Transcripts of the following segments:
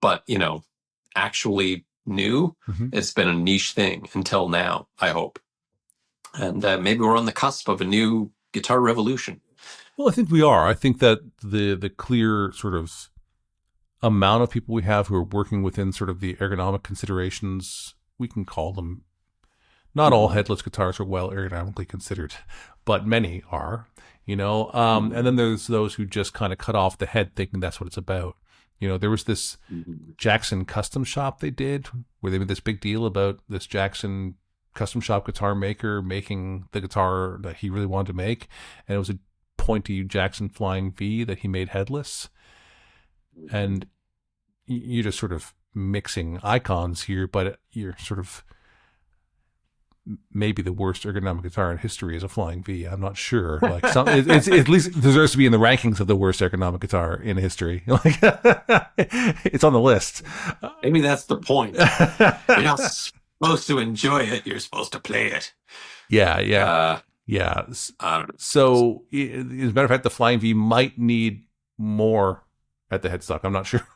but actually new. It's been a niche thing until now, I hope. And maybe we're on the cusp of a new guitar revolution. Well, I think we are. I think that the clear sort of amount of people we have who are working within sort of the ergonomic considerations, we can call them. Not all headless guitars are well ergonomically considered, but many are, and then there's those who just kind of cut off the head thinking that's what it's about. There was this Jackson custom shop they did where they made this big deal about this Jackson custom shop guitar maker making the guitar that he really wanted to make. And it was a pointy Jackson Flying V that he made headless. And you're just sort of mixing icons here, but you're sort of maybe the worst ergonomic guitar in history is a Flying V. I'm not sure. Like it's at least it deserves to be in the rankings of the worst ergonomic guitar in history. Like it's on the list. Maybe that's the point. You're not supposed to enjoy it. You're supposed to play it. Yeah. So, as a matter of fact, the Flying V might need more at the headstock. I'm not sure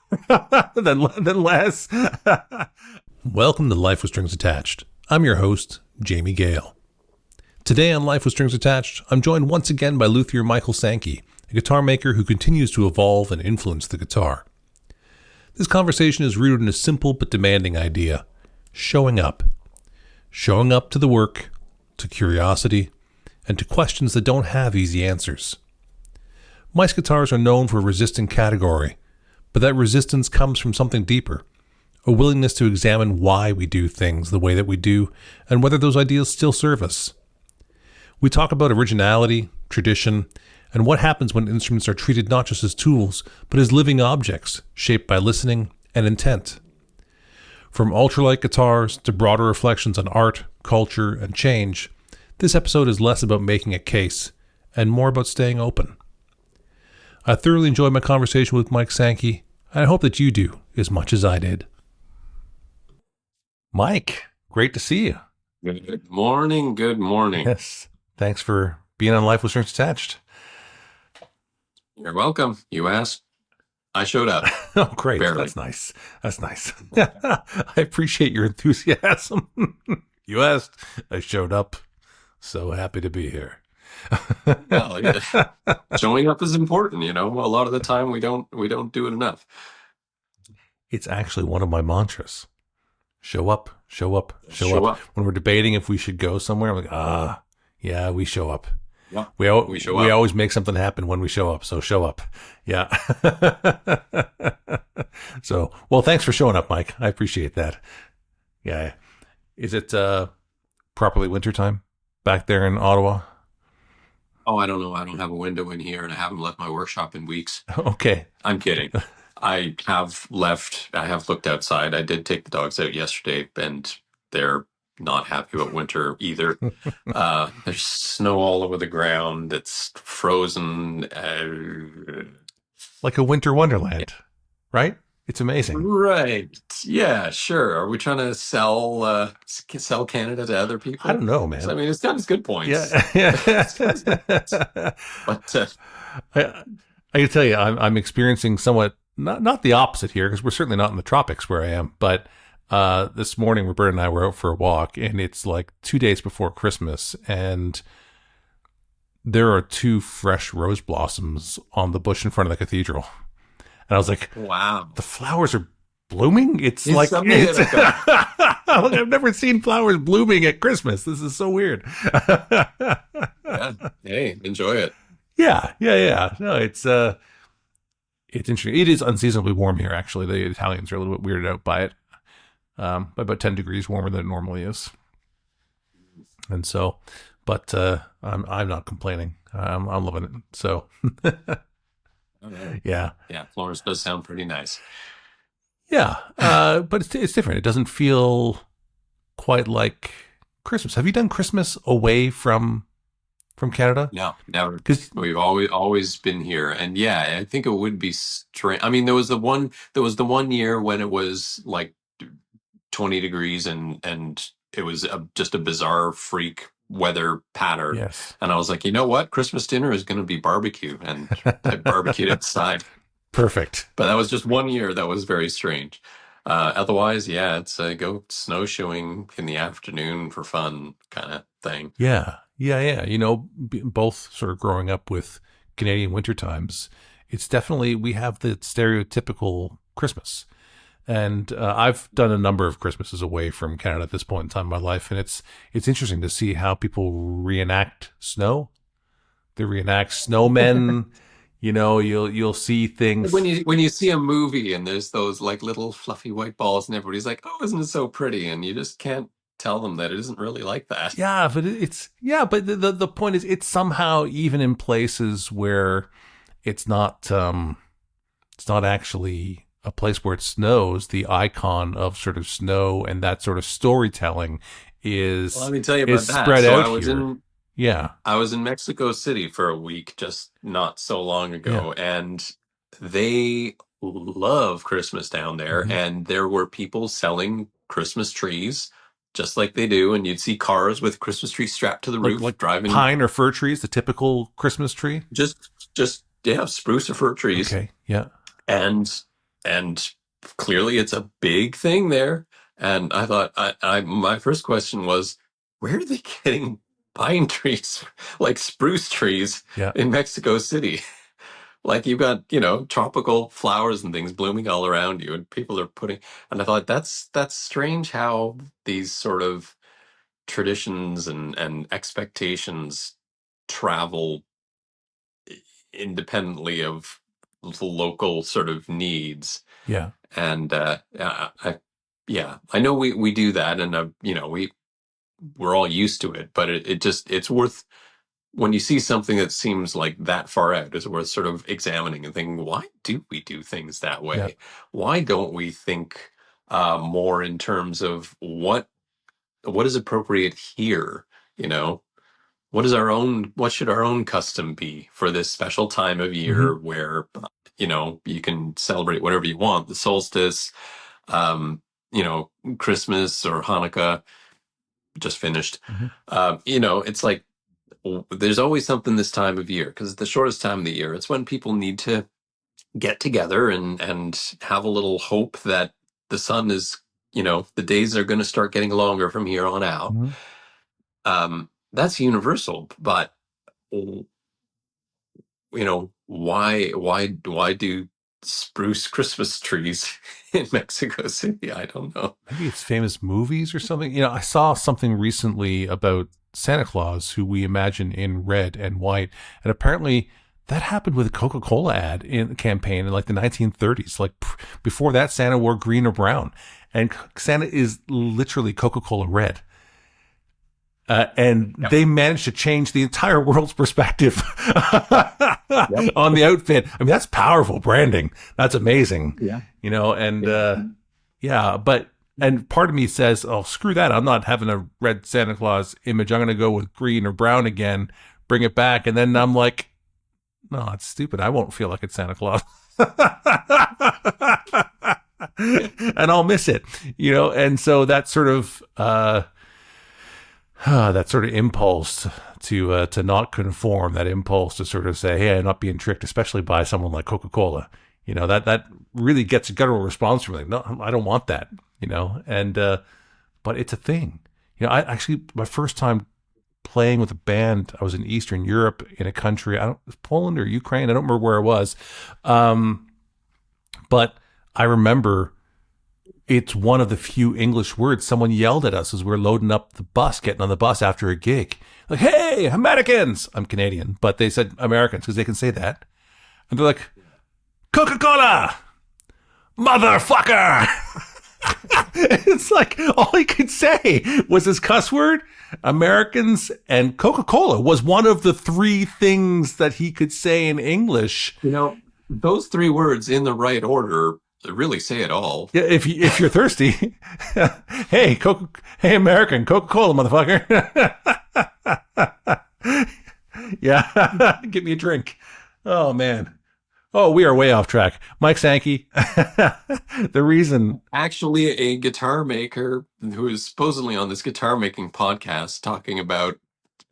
than less. Welcome to Life with Strings Attached. I'm your host, Jamie Gale. Today on Life with Strings Attached, I'm joined once again by luthier Michael Sankey, a guitar maker who continues to evolve and influence the guitar. This conversation is rooted in a simple but demanding idea: showing up. Showing up to the work, to curiosity, and to questions that don't have easy answers. Mice guitars are known for a resistant category, but that resistance comes from something deeper. A willingness to examine why we do things the way that we do, and whether those ideas still serve us. We talk about originality, tradition, and what happens when instruments are treated not just as tools, but as living objects, shaped by listening and intent. From ultralight guitars to broader reflections on art, culture, and change, this episode is less about making a case, and more about staying open. I thoroughly enjoyed my conversation with Mike Sankey, and I hope that you do as much as I did. Mike, great to see you. Good morning. Good morning. Yes. Thanks for being on Life with Strings Attached. You're welcome. You asked, I showed up. Oh, great. Barely. That's nice. That's nice. I appreciate your enthusiasm. You asked, I showed up. So happy to be here. Well, yeah. Showing up is important, A lot of the time we don't do it enough. It's actually one of my mantras. Show up, show up, show up. When we're debating if we should go somewhere, I'm like, yeah, we show up. Yeah, we always make something happen when we show up. So show up. Yeah. So, well, thanks for showing up, Mike. I appreciate that. Yeah. Is it properly wintertime back there in Ottawa? Oh, I don't know. I don't have a window in here, and I haven't left my workshop in weeks. Okay. I'm kidding. I have looked outside. I did take the dogs out yesterday, and they're not happy about winter either. There's snow all over the ground. It's frozen. Like a winter wonderland, right? It's amazing. Right. Yeah, sure. Are we trying to sell Canada to other people? I don't know, man. I mean, it's got its good points. Yeah. But I can tell you, I'm experiencing somewhat, not the opposite here, because we're certainly not in the tropics where I am, but this morning, Roberta and I were out for a walk, and it's like 2 days before Christmas, and there are 2 fresh rose blossoms on the bush in front of the cathedral. And I was like, wow, the flowers are blooming? It's like, I've never seen flowers blooming at Christmas. This is so weird. Yeah. Hey, enjoy it. Yeah. No, it's interesting. It is unseasonably warm here, actually. The Italians are a little bit weirded out by it. By about 10 degrees warmer than it normally is. And so, but I'm not complaining. I'm loving it. So, yeah. Florence does sound pretty nice. Yeah, but it's different. It doesn't feel quite like Christmas. Have you done Christmas away from Canada? No, never. Because we've always been here, and yeah, I think it would be strange. I mean, there was the one year when it was like 20 degrees and it was just a bizarre freak weather pattern. Yes. And I was like, you know what? Christmas dinner is going to be barbecue. And I barbecued outside. Perfect. But that was just one year that was very strange. Otherwise, yeah, it's a go snowshoeing in the afternoon for fun kind of thing. Yeah. Yeah. Yeah. Both sort of growing up with Canadian winter times, it's definitely, we have the stereotypical Christmas. And I've done a number of Christmases away from Canada at this point in time in my life, and it's interesting to see how people reenact snow. They reenact snowmen. You'll see When things. you see a movie and there's those like little fluffy white balls and everybody's like, "Oh, isn't it so pretty?" and you just can't tell them that it isn't really like that. Yeah, but but the point is, it's somehow even in places where it's not actually a place where it snows. The icon of sort of snow and that sort of storytelling Well, is let me tell you is about that. spread So out here. Yeah, I was in Mexico City for a week just not so long yeah. ago, and they love Christmas down there. Hmm. And there were people selling Christmas trees just like they do. And you'd see cars with Christmas trees strapped to the Like roof driving pine or fir trees, the typical Christmas tree. yeah, spruce or fir trees. Okay, yeah. And, and clearly it's a big thing there. And I thought, my first question was, where are they getting pine trees, like spruce trees Yeah. in Mexico City? Like you've got, tropical flowers and things blooming all around you and people are putting, and I thought that's strange how these sort of traditions and expectations travel independently of the local sort of needs. Yeah. And yeah, I know we do that, and we're all used to it, but it's worth, when you see something that seems like that far out, it's worth sort of examining and thinking, why do we do things that Yeah. way? Why don't we think more in terms of what is appropriate here? You know, what should our own custom be for this special time of Hmm. year where you can celebrate whatever you want, the solstice, um, Christmas or Hanukkah just finished. Hmm. It's like there's always something this time of year because it's the shortest time of the year. It's when people need to get together and have a little hope that the sun is, the days are going to start getting longer from here on out. Hmm. That's universal, but why do spruce Christmas trees in Mexico City? I don't know. Maybe it's famous movies or something. I saw something recently about Santa Claus, who we imagine in red and white, and apparently that happened with a Coca-Cola ad in campaign in like the 1930s. Like before that, Santa wore green or brown, and Santa is literally Coca-Cola red. And Yep. they managed to change the entire world's perspective Yep. on the outfit. I mean, that's powerful branding. That's amazing. Yeah. And yeah, and part of me says, oh, screw that. I'm not having a red Santa Claus image. I'm going to go with green or brown again, bring it back. And then I'm like, no, it's stupid. I won't feel like it's Santa Claus. And I'll miss it, and so that sort of impulse to not conform, that impulse to sort of say, hey, I'm not being tricked, especially by someone like Coca-Cola, that really gets a guttural response from me. Like, no, I don't want that, and but it's a thing. I actually, my first time playing with a band, I was in Eastern Europe in a country, Poland or Ukraine, I don't remember where it was, but I remember it's one of the few English words someone yelled at us as we were loading up the bus, getting on the bus after a gig. Like, hey, Americans! I'm Canadian, but they said Americans because they can say that. And they're like, Coca-Cola! Motherfucker! It's like all he could say was his cuss word. Americans and Coca-Cola was one of the three things that he could say in English. Those three words in the right order really say it all. Yeah, if you're thirsty, hey American Coca-Cola, motherfucker. Yeah, get me a drink. Oh man. Oh, we are way off track. Mike Sankey. The reason, Actually, a guitar maker who is supposedly on this guitar making podcast talking about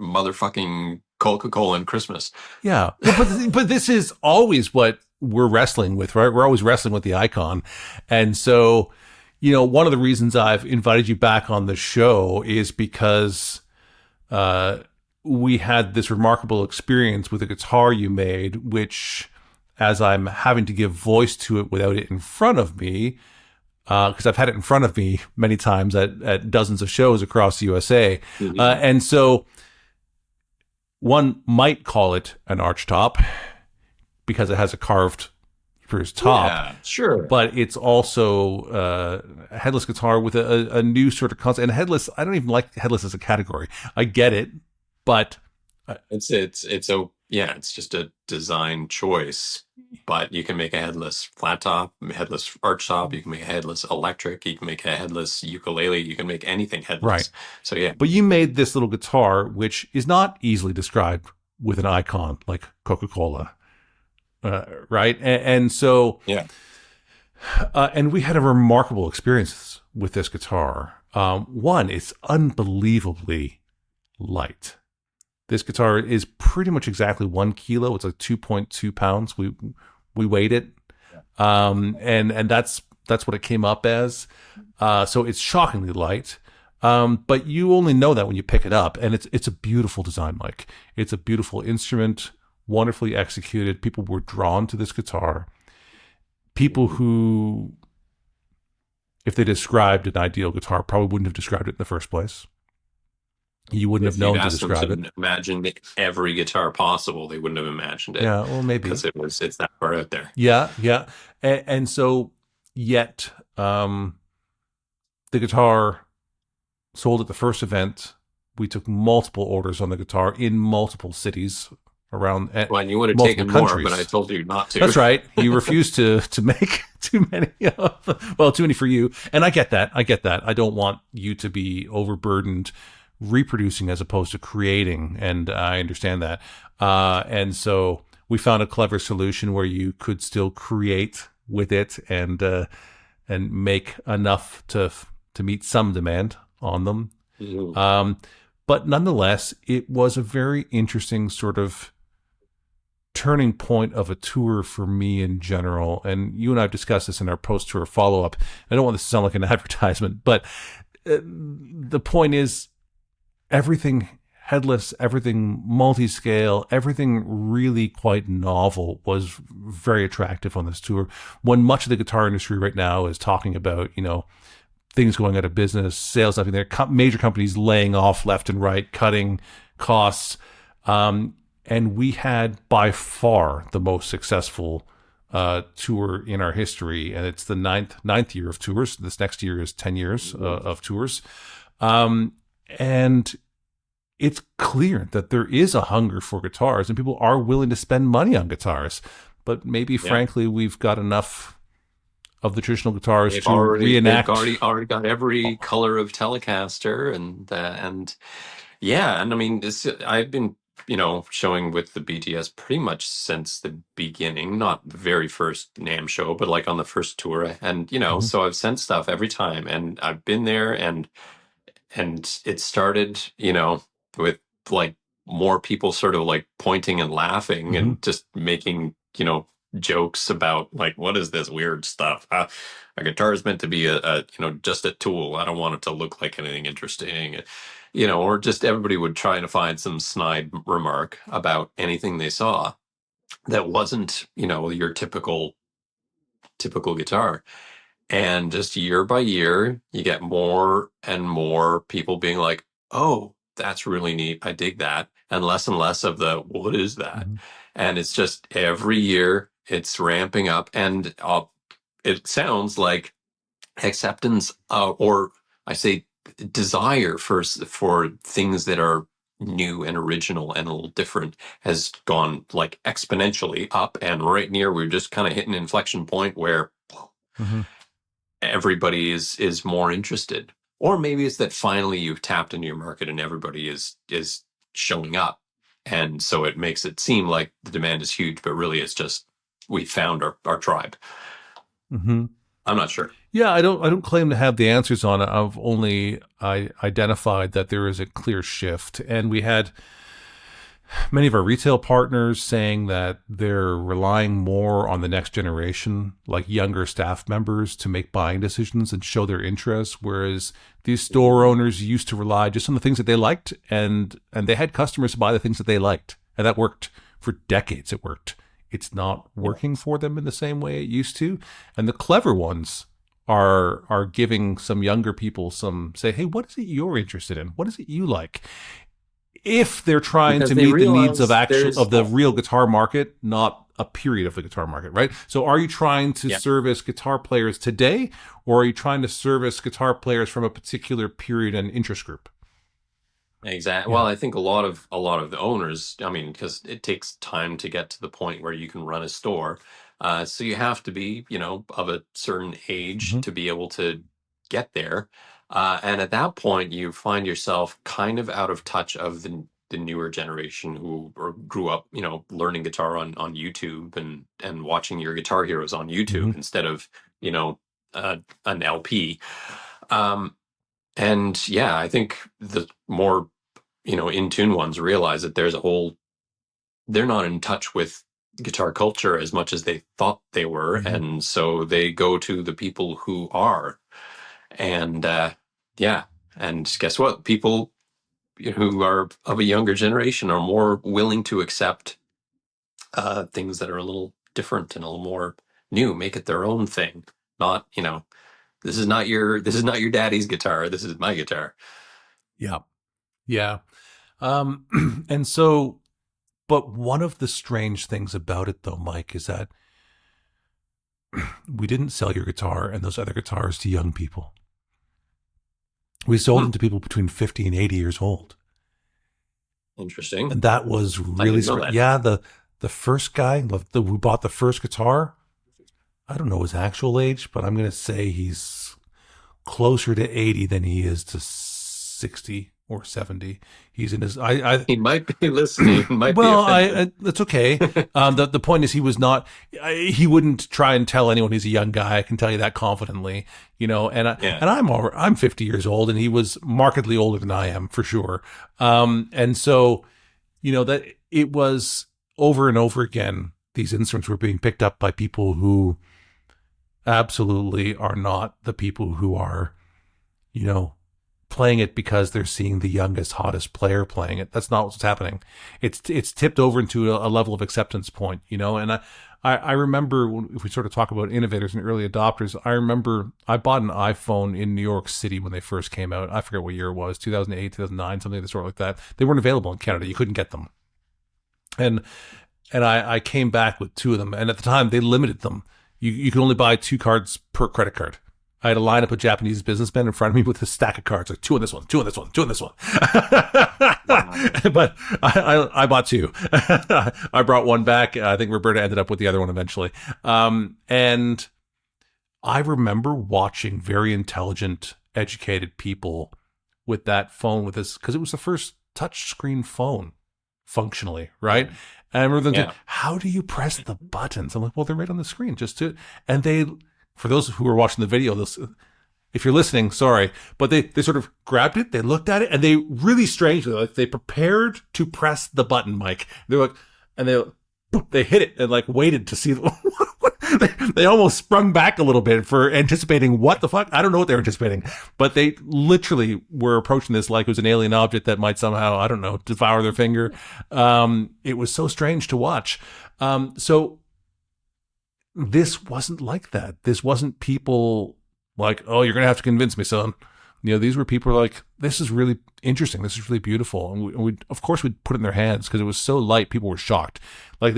motherfucking Coca-Cola and Christmas. yeah, but this is always what we're wrestling with, right? We're always wrestling with the icon. And so, one of the reasons I've invited you back on the show is because we had this remarkable experience with a guitar you made, which, as I'm having to give voice to it without it in front of me, because I've had it in front of me many times at dozens of shows across the USA. Mm-hmm. And so one might call it an archtop because it has a carved spruce top. Yeah, sure. But it's also a headless guitar with a new sort of concept. And headless, I don't even like headless as a category. I get it, but it's just a design choice. But you can make a headless flat top, headless arch top. You can make a headless electric. You can make a headless ukulele. You can make anything headless. Right. So yeah. But you made this little guitar, which is not easily described with an icon like Coca-Cola. Right. And so, yeah. And we had a remarkable experience with this guitar. One, it's unbelievably light. This guitar is pretty much exactly 1 kilo. It's like 2.2 pounds. We weighed it. And that's what it came up as. So it's shockingly light. But you only know that when you pick it up, and it's a beautiful design, Mike. It's a beautiful instrument, wonderfully executed. People were drawn to this guitar. People who, if they described an ideal guitar, probably wouldn't have described it in the first place. You wouldn't have known to describe it. Imagine every guitar possible, they wouldn't have imagined it. Yeah, well, maybe because it's that far out there. Yeah, and so yet the guitar sold at the first event. We took multiple orders on the guitar in multiple cities around. Well, and you would have taken more, but I told you not to. That's right. You refused to make too many of them. Well, too many for you, and I get that. I don't want you to be overburdened reproducing as opposed to creating, and I understand that. And so we found a clever solution where you could still create with it and make enough to meet some demand on them. Mm-hmm. But nonetheless, it was a very interesting sort of turning point of a tour for me in general. And you and I have discussed this in our post-tour follow-up. I don't want this to sound like an advertisement, but the point is, everything headless, everything multi-scale, everything really quite novel was very attractive on this tour. When much of the guitar industry right now is talking about, things going out of business, sales nothing there, major companies laying off left and right, cutting costs. And we had by far the most successful tour in our history. And it's the ninth year of tours. This next year is 10 years of tours. And it's clear that there is a hunger for guitars and people are willing to spend money on guitars. But maybe, frankly, we've got enough of the traditional guitars reenact. They've already got every color of Telecaster. And I mean, I've been, showing with the BTS pretty much since the beginning, not the very first NAMM show, but like on the first tour. And, so I've sent stuff every time and I've been there and it started, with like more people sort of like pointing and laughing and just making, jokes about like, what is this weird stuff? A guitar is meant to be a just a tool. I don't want it to look like anything interesting, or just everybody would try to find some snide remark about anything they saw that wasn't, your typical guitar. And just year by year, you get more and more people being like, oh, that's really neat. I dig that. And less of the, what is that? And it's just every year it's ramping up. And it sounds like acceptance or I say desire for things that are new and original and a little different has gone like exponentially up. And right near, we're just kind of hitting an inflection point where everybody is more interested. Or maybe it's that finally you've tapped into your market and everybody is showing up. And so it makes it seem like the demand is huge, but really it's just we found our tribe. I'm not sure. Yeah, I don't claim to have the answers on it. I've only identified that there is a clear shift. And we had many of our retail partners saying that they're relying more on the next generation, like younger staff members, to make buying decisions and show their interest, whereas these store owners used to rely just on the things that they liked, and they had customers buy the things that they liked, and that worked for decades. It worked. It's not Yeah. working for them in the same way it used to, and the clever ones are giving some younger people some, say, hey, what is it you're interested in? What is it you like? If they're trying Because to they meet the needs of realize there's the real guitar market, not a period of the guitar market, right? So are you trying to yeah. service guitar players today, or are you trying to service guitar players from a particular period and interest group? Exactly. Yeah. Well, I think a lot of the owners, I mean, because it takes time to get to the point where you can run a store. So you have to be, of a certain age Hmm. to be able to get there. And at that point, you find yourself kind of out of touch of the newer generation who grew up, learning guitar on YouTube and watching your Guitar Heroes on Hmm. YouTube instead of, you know, an LP. Um, and yeah, I think the more, in tune ones realize that they're not in touch with guitar culture as much as they thought they were. Hmm. And so they go to the people who are. And yeah, and guess what? People who are of a younger generation are more willing to accept things that are a little different and a little more new, make it their own thing. Not, this is not your daddy's guitar. This is my guitar. Yeah. Yeah. And so, but one of the strange things about it, though, Mike, is that we didn't sell your guitar and those other guitars to young people. We sold Hmm, them to people between 50 and 80 years old. interesting. And that was I really didn't know strange. that. Yeah, the first guy who bought the first guitar, I don't know his actual age, but I'm going to say he's closer to 80 than he is to 60 or 70. He's in his, He might be listening, might be well, offended. that's okay. The point is, he was not. He wouldn't try and tell anyone he's a young guy. I can tell you that confidently. Yeah. I'm 50 years old, and he was markedly older than I am for sure. And so, that it was over and over again. These instruments were being picked up by people who absolutely are not the people who are, you know, playing it because they're seeing the youngest, hottest player playing it. That's not what's happening. It's tipped over into a level of acceptance point, and I remember if we sort of talk about innovators and early adopters, I remember I bought an iPhone in New York City when they first came out. I forget what year it was, 2008, 2009, something of the sort like that. They weren't available in Canada. You couldn't get them. And I came back with two of them. And at the time, they limited them. You could only buy 2 cards per credit card. I had a lineup of Japanese businessmen in front of me with a stack of cards, like 2 on this one, 2 on this one, 2 on this one. Wow. But I bought two. I brought one back. I think Roberta ended up with the other one eventually. And I remember watching very intelligent, educated people with that phone with this, because it was the first touchscreen phone functionally, right? And I remember them saying, Yeah. how do you press the buttons? I'm like, well, they're right on the screen. Just do it. And for those who are watching the video, if you're listening, sorry, but they sort of grabbed it, they looked at it, and they really strangely, like, they prepared to press the button, Mike. They're like, and they hit it and like waited to see. They almost sprung back a little bit for anticipating what the fuck. I don't know what they were anticipating, but they literally were approaching this like it was an alien object that might somehow, I don't know, devour their finger. It was so strange to watch. So this wasn't like that. This wasn't people like, oh, you're going to have to convince me, son. These were people like, this is really interesting. This is really beautiful. And we of course, we'd put it in their hands because it was so light. People were shocked. Like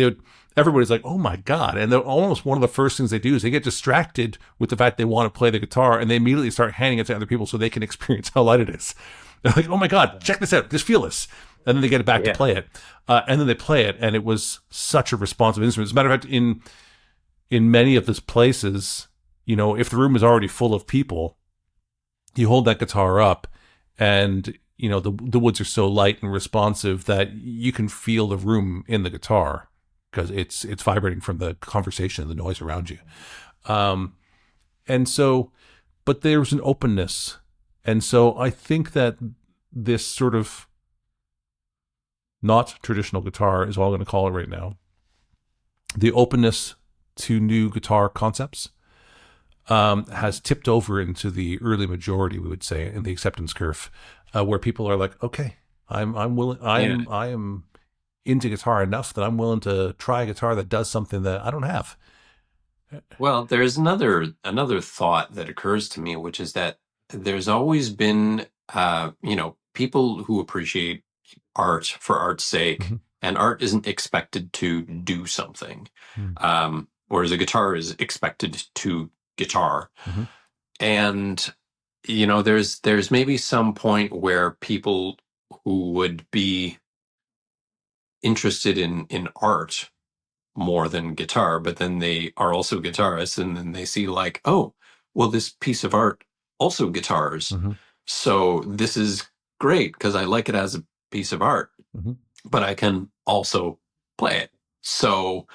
everybody's like, oh my God. And almost one of the first things they do is they get distracted with the fact they want to play the guitar, and they immediately start handing it to other people so they can experience how light it is. They're like, oh my God, check this out. Just feel this. And then they get it back to play it. And then they play it. And it was such a responsive instrument. As a matter of fact, in many of these places, if the room is already full of people, you hold that guitar up, and the woods are so light and responsive that you can feel the room in the guitar because it's vibrating from the conversation and the noise around you. And so, but there's an openness, and so I think that this sort of not traditional guitar is all I'm going to call it right now. The openness to new guitar concepts has tipped over into the early majority, we would say, in the acceptance curve, where people are like, okay, I'm willing, Yeah. I am into guitar enough that I'm willing to try a guitar that does something that I don't have. Well, there's another thought that occurs to me, which is that there's always been, people who appreciate art for art's sake, Mm-hmm. and art isn't expected to do something, Mm-hmm. whereas a guitar is expected to guitar. Mm-hmm. And there's maybe some point where people who would be interested in art more than guitar, but then they are also guitarists, and then they see like, oh, well, this piece of art also guitars. Mm-hmm. So this is great because I like it as a piece of art, Mm-hmm. but I can also play it. So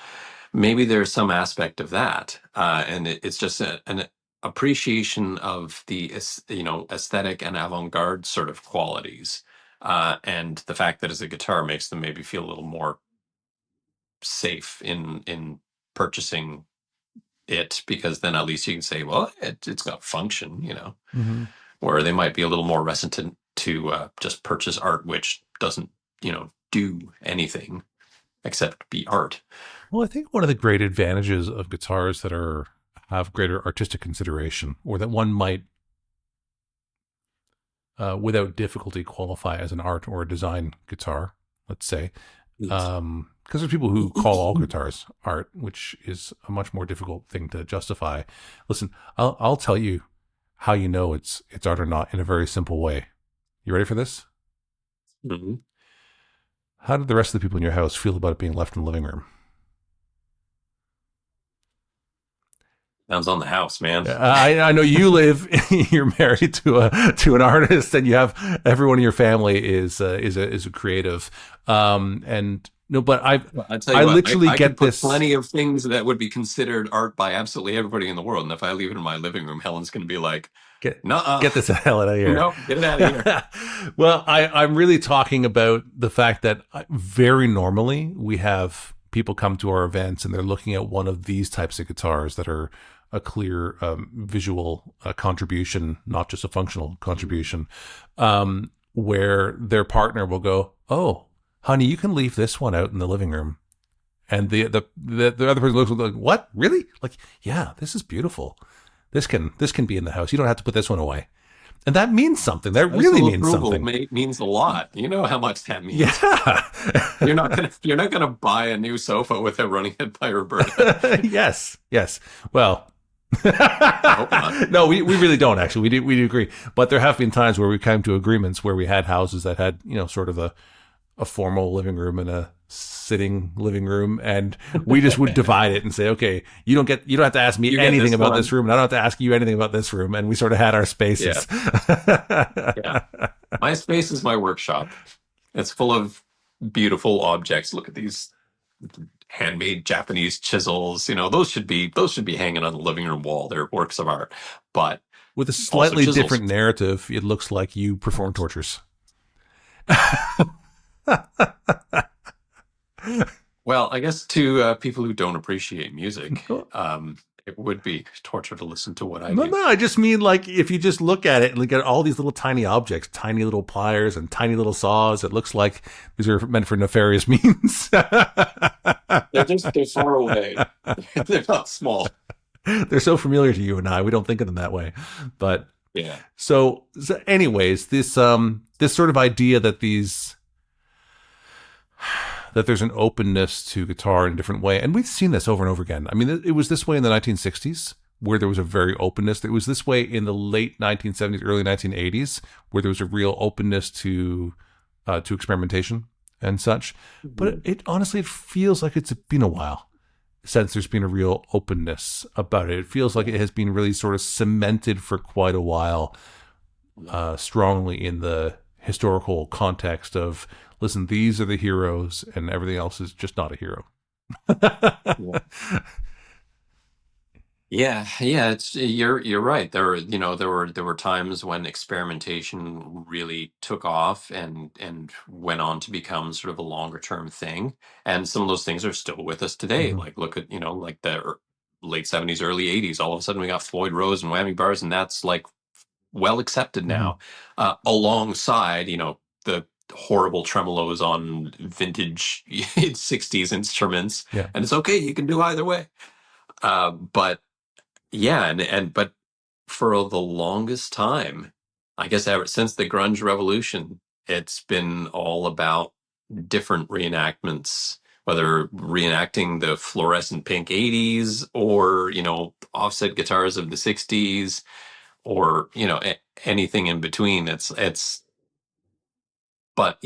maybe there's some aspect of that, and it's just an appreciation of the aesthetic and avant-garde sort of qualities, and the fact that as a guitar makes them maybe feel a little more safe in purchasing it, because then at least you can say, well, it's got function, Mm-hmm. where they might be a little more reticent to just purchase art which doesn't do anything except be art. Well, I think one of the great advantages of guitars that have greater artistic consideration, or that one might, without difficulty, qualify as an art or a design guitar, let's say, because there's people who call all guitars art, which is a much more difficult thing to justify. Listen, I'll tell you how you know it's art or not in a very simple way. You ready for this? Mm-hmm. How did the rest of the people in your house feel about it being left in the living room? Sounds on the house, man. I know you live. You're married to an artist, and you have everyone in your family is a creative. And no, but I tell you I what, literally I get can put this. plenty of things that would be considered art by absolutely everybody in the world, and if I leave it in my living room, Helen's going to be like, "Nuh-uh, Get this hell out of here!" no, get it out of here." Well, I'm really talking about the fact that very normally we have people come to our events and they're looking at one of these types of guitars that are a clear visual contribution, not just a functional contribution, where their partner will go, "Oh, honey, you can leave this one out in the living room," and the other person looks like, "What? Really? Like, yeah, this is beautiful. This can be in the house. You don't have to put this one away." And that means something. That really means something. Means a lot. You know how much that means. Yeah. You're not gonna buy a new sofa without running it by Roberta. Yes. Well, I hope not. no, we really don't actually. We do agree. But there have been times where we came to agreements where we had houses that had, sort of a formal living room and a sitting living room, and we just would divide it and say, okay, you don't have to ask me anything about this room, and I don't have to ask you anything about this room, and we sort of had our spaces. Yeah. My space is my workshop. It's full of beautiful objects. Look at these handmade Japanese chisels. Those should be hanging on the living room wall. They're works of art. But with a slightly different narrative, it looks like you perform tortures. Well, I guess to people who don't appreciate music, it would be torture to listen to what I do. No, I just mean, like, if you just look at it and look at all these little tiny objects, tiny little pliers and tiny little saws, it looks like these are meant for nefarious means. They're far away. They're not small. They're so familiar to you and I. We don't think of them that way. But yeah. So anyways, this sort of idea that that there's an openness to guitar in a different way. And we've seen this over and over again. I mean, it was this way in the 1960s, where there was a very openness. It was this way in the late 1970s, early 1980s, where there was a real openness to experimentation and such. Mm-hmm. But it honestly, it feels like it's been a while since there's been a real openness about it. It feels like it has been really sort of cemented for quite a while, strongly in the historical context of, listen, these are the heroes and everything else is just not a hero. Yeah. Yeah, you're right. There were times when experimentation really took off and went on to become sort of a longer term thing. And some of those things are still with us today. Hmm. Like look at, like the late 70s, early 80s. All of a sudden we got Floyd Rose and whammy bars, and that's like well accepted Hmm. now. Alongside, the horrible tremolos on vintage 60s instruments. Yeah. And it's okay, you can do either way. But yeah, but for the longest time, I guess ever since the grunge revolution, it's been all about different reenactments, whether reenacting the fluorescent pink 80s or, offset guitars of the 60s or, anything in between. But,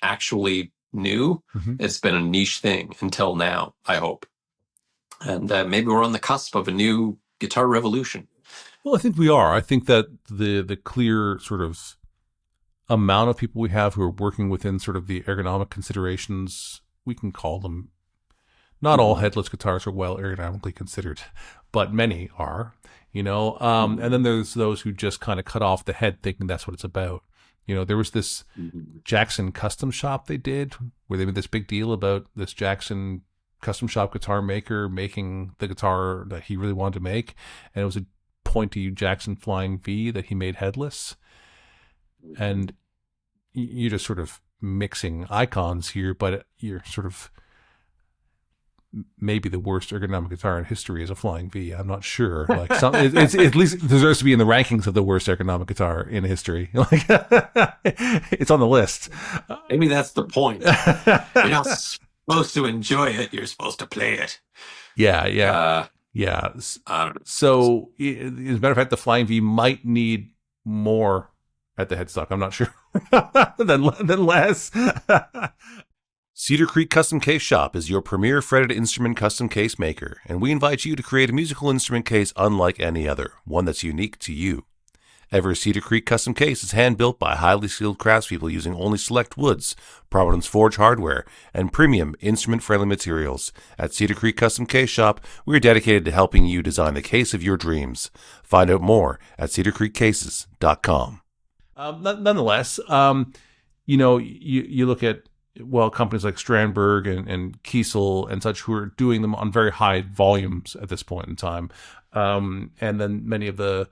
actually new, Hmm. it's been a niche thing until now, I hope. And maybe we're on the cusp of a new guitar revolution. Well, I think we are. I think that the clear sort of amount of people we have who are working within sort of the ergonomic considerations, we can call them. Not all Mhm. headless guitars are well ergonomically considered, but many are. And then Mhm. there's those who just kind of cut off the head, thinking that's what it's about. There was this Mhm. Jackson custom shop they did where they made this big deal about this Jackson custom shop guitar maker making the guitar that he really wanted to make, and it was a pointy Jackson Flying V that he made headless. And you're just sort of mixing icons here, but you're sort of maybe the worst ergonomic guitar in history is a Flying V. I'm not sure. Like it's at least it deserves to be in the rankings of the worst ergonomic guitar in history. Like it's on the list. Maybe that's the point. You're not supposed to enjoy it. You're supposed to play it. Yeah, yeah, Uh, yeah. I don't know. So, as a matter of fact, the Flying V might need more at the headstock. I'm not sure than less. Cedar Creek Custom Case Shop is your premier fretted instrument custom case maker, and we invite you to create a musical instrument case unlike any other, one that's unique to you. Every Cedar Creek custom case is hand-built by highly skilled craftspeople using only select woods, Providence Forge hardware, and premium instrument-friendly materials. At Cedar Creek Custom Case Shop, we are dedicated to helping you design the case of your dreams. Find out more at cedarcreekcases.com. Nonetheless, you look at companies like Strandberg and Kiesel and such who are doing them on very high volumes at this point in time, and then many of the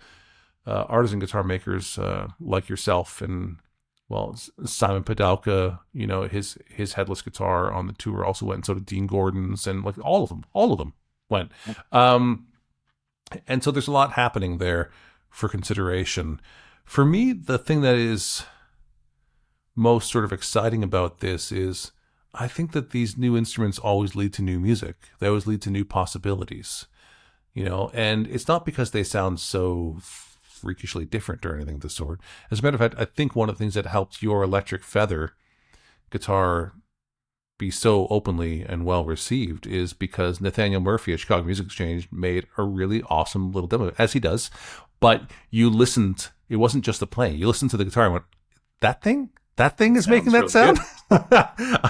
artisan guitar makers like yourself and Simon Padalka, his headless guitar on the tour also went, and so did Dean Gordon's, and like all of them went. Um, and so there's a lot happening there for consideration. For me, the thing that is most sort of exciting about this is I think that these new instruments always lead to new music. They always lead to new possibilities, and it's not because they sound so freakishly different or anything of the sort. As a matter of fact, I think one of the things that helped your electric feather guitar be so openly and well received is because Nathaniel Murphy at Chicago Music Exchange made a really awesome little demo, as he does. But you listened, it wasn't just the playing. You listened to the guitar and went, that thing is making Sounds that really sound? good.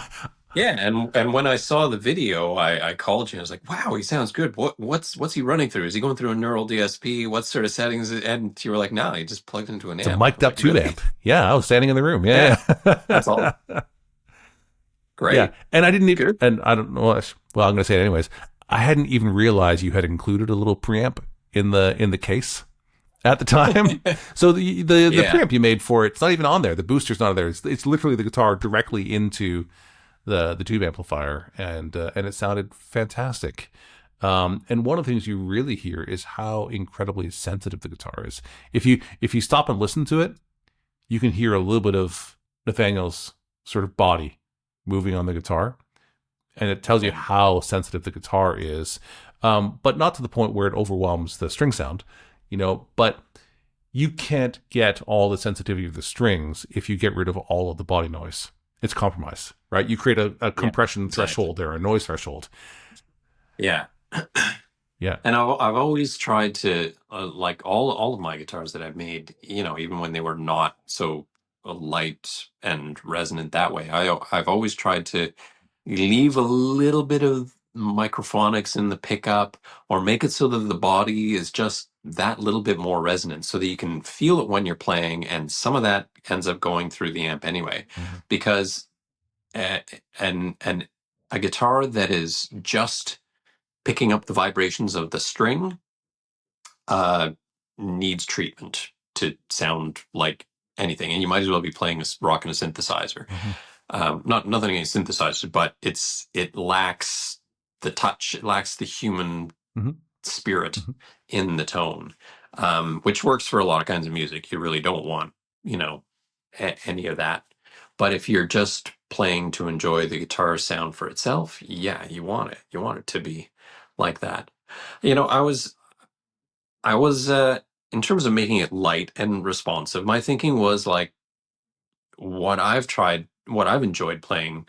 Yeah, and when I saw the video, I called you. I was like, "Wow, he sounds good. What's he running through? Is he going through a neural DSP? What sort of settings?" And you were like, "No, he just plugged into an It's a amp." I mic'd was up like, tube "Really?" amp. Yeah, I was standing in the room. Yeah, Yeah, that's all. yeah. Yeah, Great, and I didn't even, good. and I don't know. Well, I'm going to say it anyways. I hadn't even realized you had included a little preamp in the case at the time. So the Yeah, preamp you made for it, it's not even on there. The booster's not there. It's literally the guitar directly into the tube amplifier, and it sounded fantastic. And one of the things you really hear is how incredibly sensitive the guitar is. If you stop and listen to it, you can hear a little bit of Nathaniel's sort of body moving on the guitar, and it tells you yeah, how sensitive the guitar is, but not to the point where it overwhelms the string sound, But you can't get all the sensitivity of the strings if you get rid of all of the body noise. It's compromise, right? You create a yeah, compression exactly. threshold there, a noise threshold. Yeah. Yeah. And I've always tried to like all of my guitars that I've made, even when they were not so light and resonant that way. I've always tried to leave a little bit of microphonics in the pickup, or make it so that the body is just that little bit more resonant so that you can feel it when you're playing, and some of that ends up going through the amp anyway. Mm-hmm. Because and a guitar that is just picking up the vibrations of the string uh, needs treatment to sound like anything, and you might as well be playing rocking a synthesizer. Mm-hmm. Not nothing against synthesizers, but it lacks the touch, it lacks the human Mm-hmm. spirit Mm-hmm. in the tone, which works for a lot of kinds of music. You really don't want, any of that. But if you're just playing to enjoy the guitar sound for itself, yeah, you want it. You want it to be like that. I was in terms of making it light and responsive, my thinking was like what I've enjoyed playing,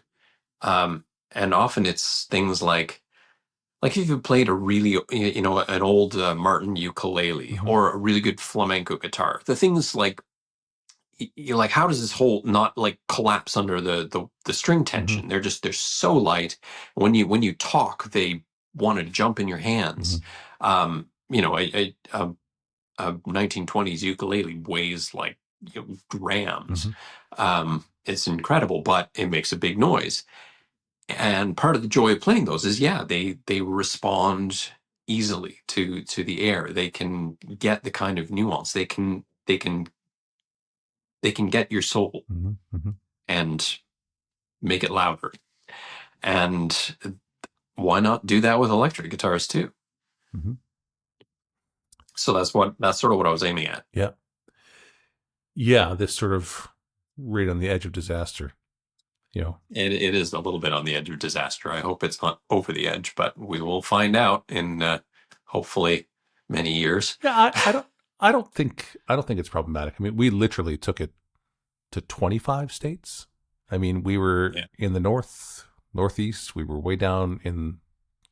and often it's things like if you played a really, an old Martin ukulele Mm-hmm. or a really good flamenco guitar, the things like you're like, how does this whole not like collapse under the string Mm-hmm. tension? They're so light. When you talk, they want to jump in your Mm-hmm. hands. A 1920s ukulele weighs like grams. Mm-hmm. It's incredible, but it makes a big noise. And part of the joy of playing those is, yeah, they respond easily to the air. They can get the kind of nuance. They can get your soul Mm-hmm. and make it louder. And why not do that with electric guitars too? Mm-hmm. So that's sort of what I was aiming at. Yeah. Yeah. This sort of right on the edge of disaster, you know. It is a little bit on the edge of disaster. I hope it's not over the edge, but we will find out in hopefully many years. Yeah. I don't think it's problematic. I mean, we literally took it to 25 states. I mean, we were Yeah. in the northeast. We were way down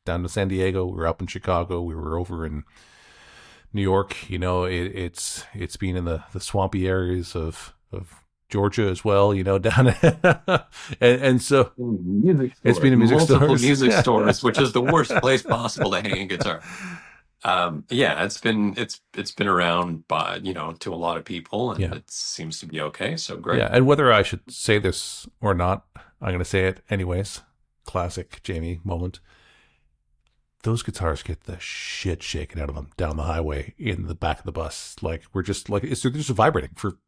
to San Diego. We were up in Chicago. We were over in New York. You know, it's been in the swampy areas of Georgia as well. You know, down and so Music it's been in music multiple stores. music stores, which is the worst place possible to hang a guitar. Yeah, it's been around by to a lot of people, and Yeah. it seems to be okay. So great. Yeah, and whether I should say this or not, I'm going to say it anyways. Classic Jamie moment. Those guitars get the shit shaken out of them down the highway in the back of the bus. Like they're just vibrating for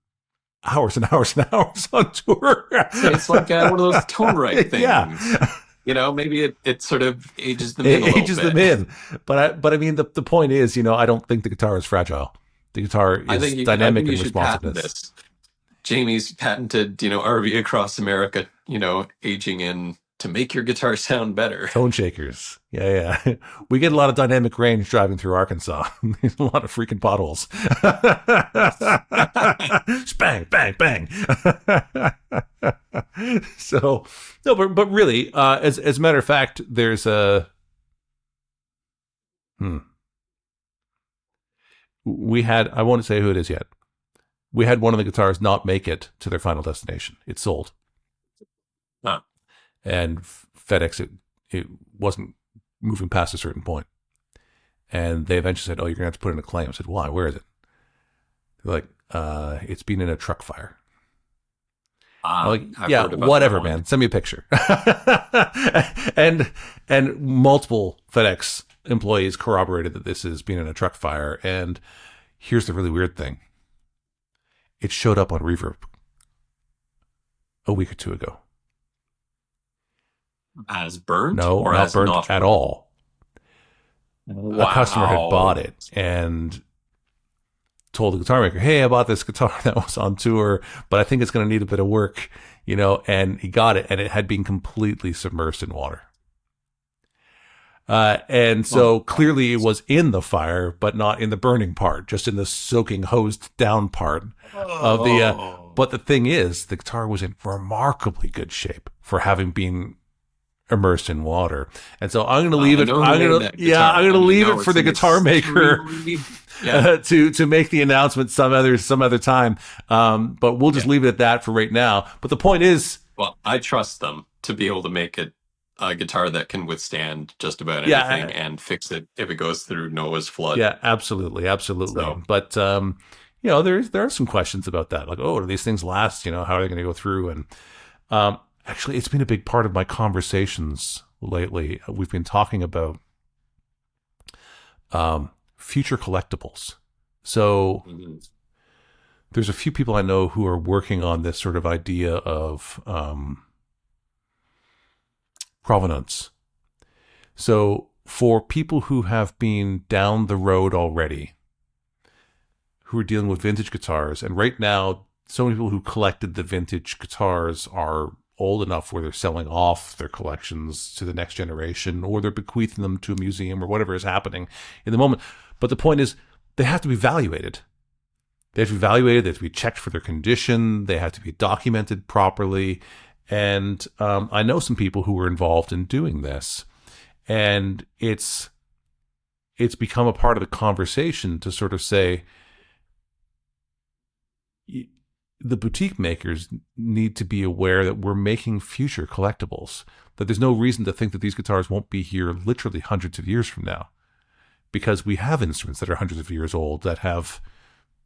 hours and hours and hours on tour. So it's like one of those tone right things. Yeah. Maybe it sort of ages them in a little ages bit. them in. But I mean the point is, I don't think the guitar is fragile. The guitar is dynamic and responsiveness. This. Jamie's patented, RV across America, aging in to make your guitar sound better. Tone shakers. Yeah. We get a lot of dynamic range driving through Arkansas. There's a lot of freaking potholes. Bang, bang, bang. So, no, but really, as a matter of fact, there's we had, I won't say who it is yet. We had one of the guitars not make it to their final destination. It sold. Huh. And FedEx, it wasn't moving past a certain point. And they eventually said, "Oh, you're going to have to put in a claim." I said, "Why? Where is it?" They're like, "It's been in a truck fire." I'm like, yeah, whatever, man. Send me a picture. and multiple FedEx employees corroborated that this has been in a truck fire. And here's the really weird thing. It showed up on Reverb a week or two ago. As burnt? No, or not as burnt not at all. Wow. A customer had bought it and told the guitar maker, "Hey, I bought this guitar that was on tour, but I think it's going to need a bit of work," and he got it, and it had been completely submersed in water. And so clearly it was in the fire, but not in the burning part, just in the soaking hosed down part of the, but the thing is, the guitar was in remarkably good shape for having been immersed in water. And so I'm going to leave it. I'm going to leave it for the guitar maker to make the announcement some other time. But we'll just leave it at that for right now. But the point is, well, I trust them to be able to make it a guitar that can withstand just about anything Yeah, and fix it if it goes through Noah's flood. yeah, absolutely, absolutely. So, But there are some questions about that. Like, oh, do these things last? How are they going to go through? And actually, it's been a big part of my conversations lately. We've been talking about future collectibles. So mhm. there's a few people I know who are working on this sort of idea of provenance. So for people who have been down the road already, who are dealing with vintage guitars, and right now, so many people who collected the vintage guitars are old enough where they're selling off their collections to the next generation, or they're bequeathing them to a museum, or whatever is happening in the moment. But the point is, they have to be evaluated. They have to be evaluated. They have to be checked for their condition. They have to be documented properly. And I know some people who were involved in doing this, and it's become a part of the conversation to sort of say the boutique makers need to be aware that we're making future collectibles. That there's no reason to think that these guitars won't be here literally hundreds of years from now, because we have instruments that are hundreds of years old that have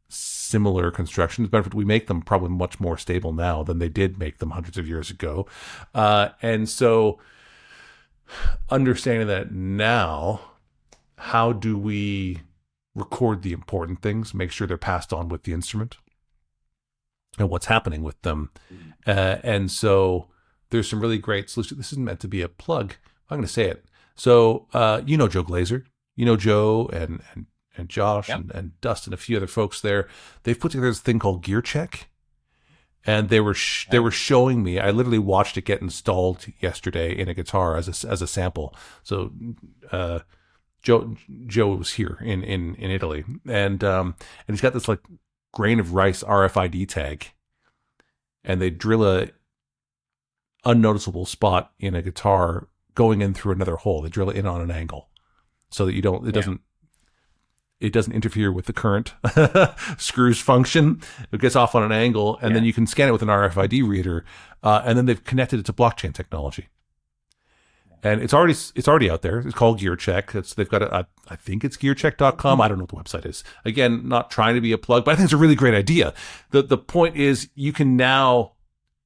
similar constructions. But we make them probably much more stable now than they did make them hundreds of years ago. And so understanding that now, how do we record the important things, make sure they're passed on with the instrument and what's happening with them. And so there's some really great solutions. This isn't meant to be a plug. I'm going to say it. So, Joe Glazer, Joe and Josh Yep. and Dustin, a few other folks there. They've put together this thing called Gear Check, and they were showing me. I literally watched it get installed yesterday in a guitar as a sample. So Joe was here in Italy, and he's got this like grain of rice RFID tag, and they drill a unnoticeable spot in a guitar going in through another hole. They drill it in on an angle so that it doesn't interfere with the current screws function. It gets off on an angle, and then you can scan it with an RFID reader, and then they've connected it to blockchain technology. And it's already out there. It's called Gear Check. They've got I think it's gearcheck.com. I don't know what the website is. Again, not trying to be a plug, but I think it's a really great idea. The point is, you can now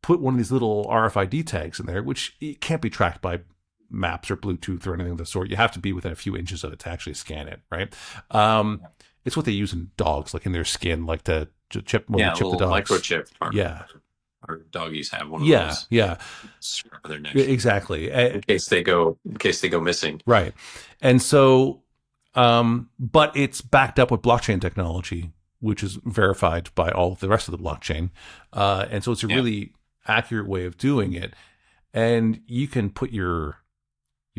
put one of these little RFID tags in there, which it can't be tracked by maps or Bluetooth or anything of the sort. You have to be within a few inches of it to actually scan it, right? It's what they use in dogs, like in their skin, like to chip when they chip the dogs. Microchip. Yeah. Our doggies have one of those. Yeah. Strap their neck. Exactly. In case they go missing. Right. And so, but it's backed up with blockchain technology, which is verified by all of the rest of the blockchain. And so it's a really accurate way of doing it. And you can put your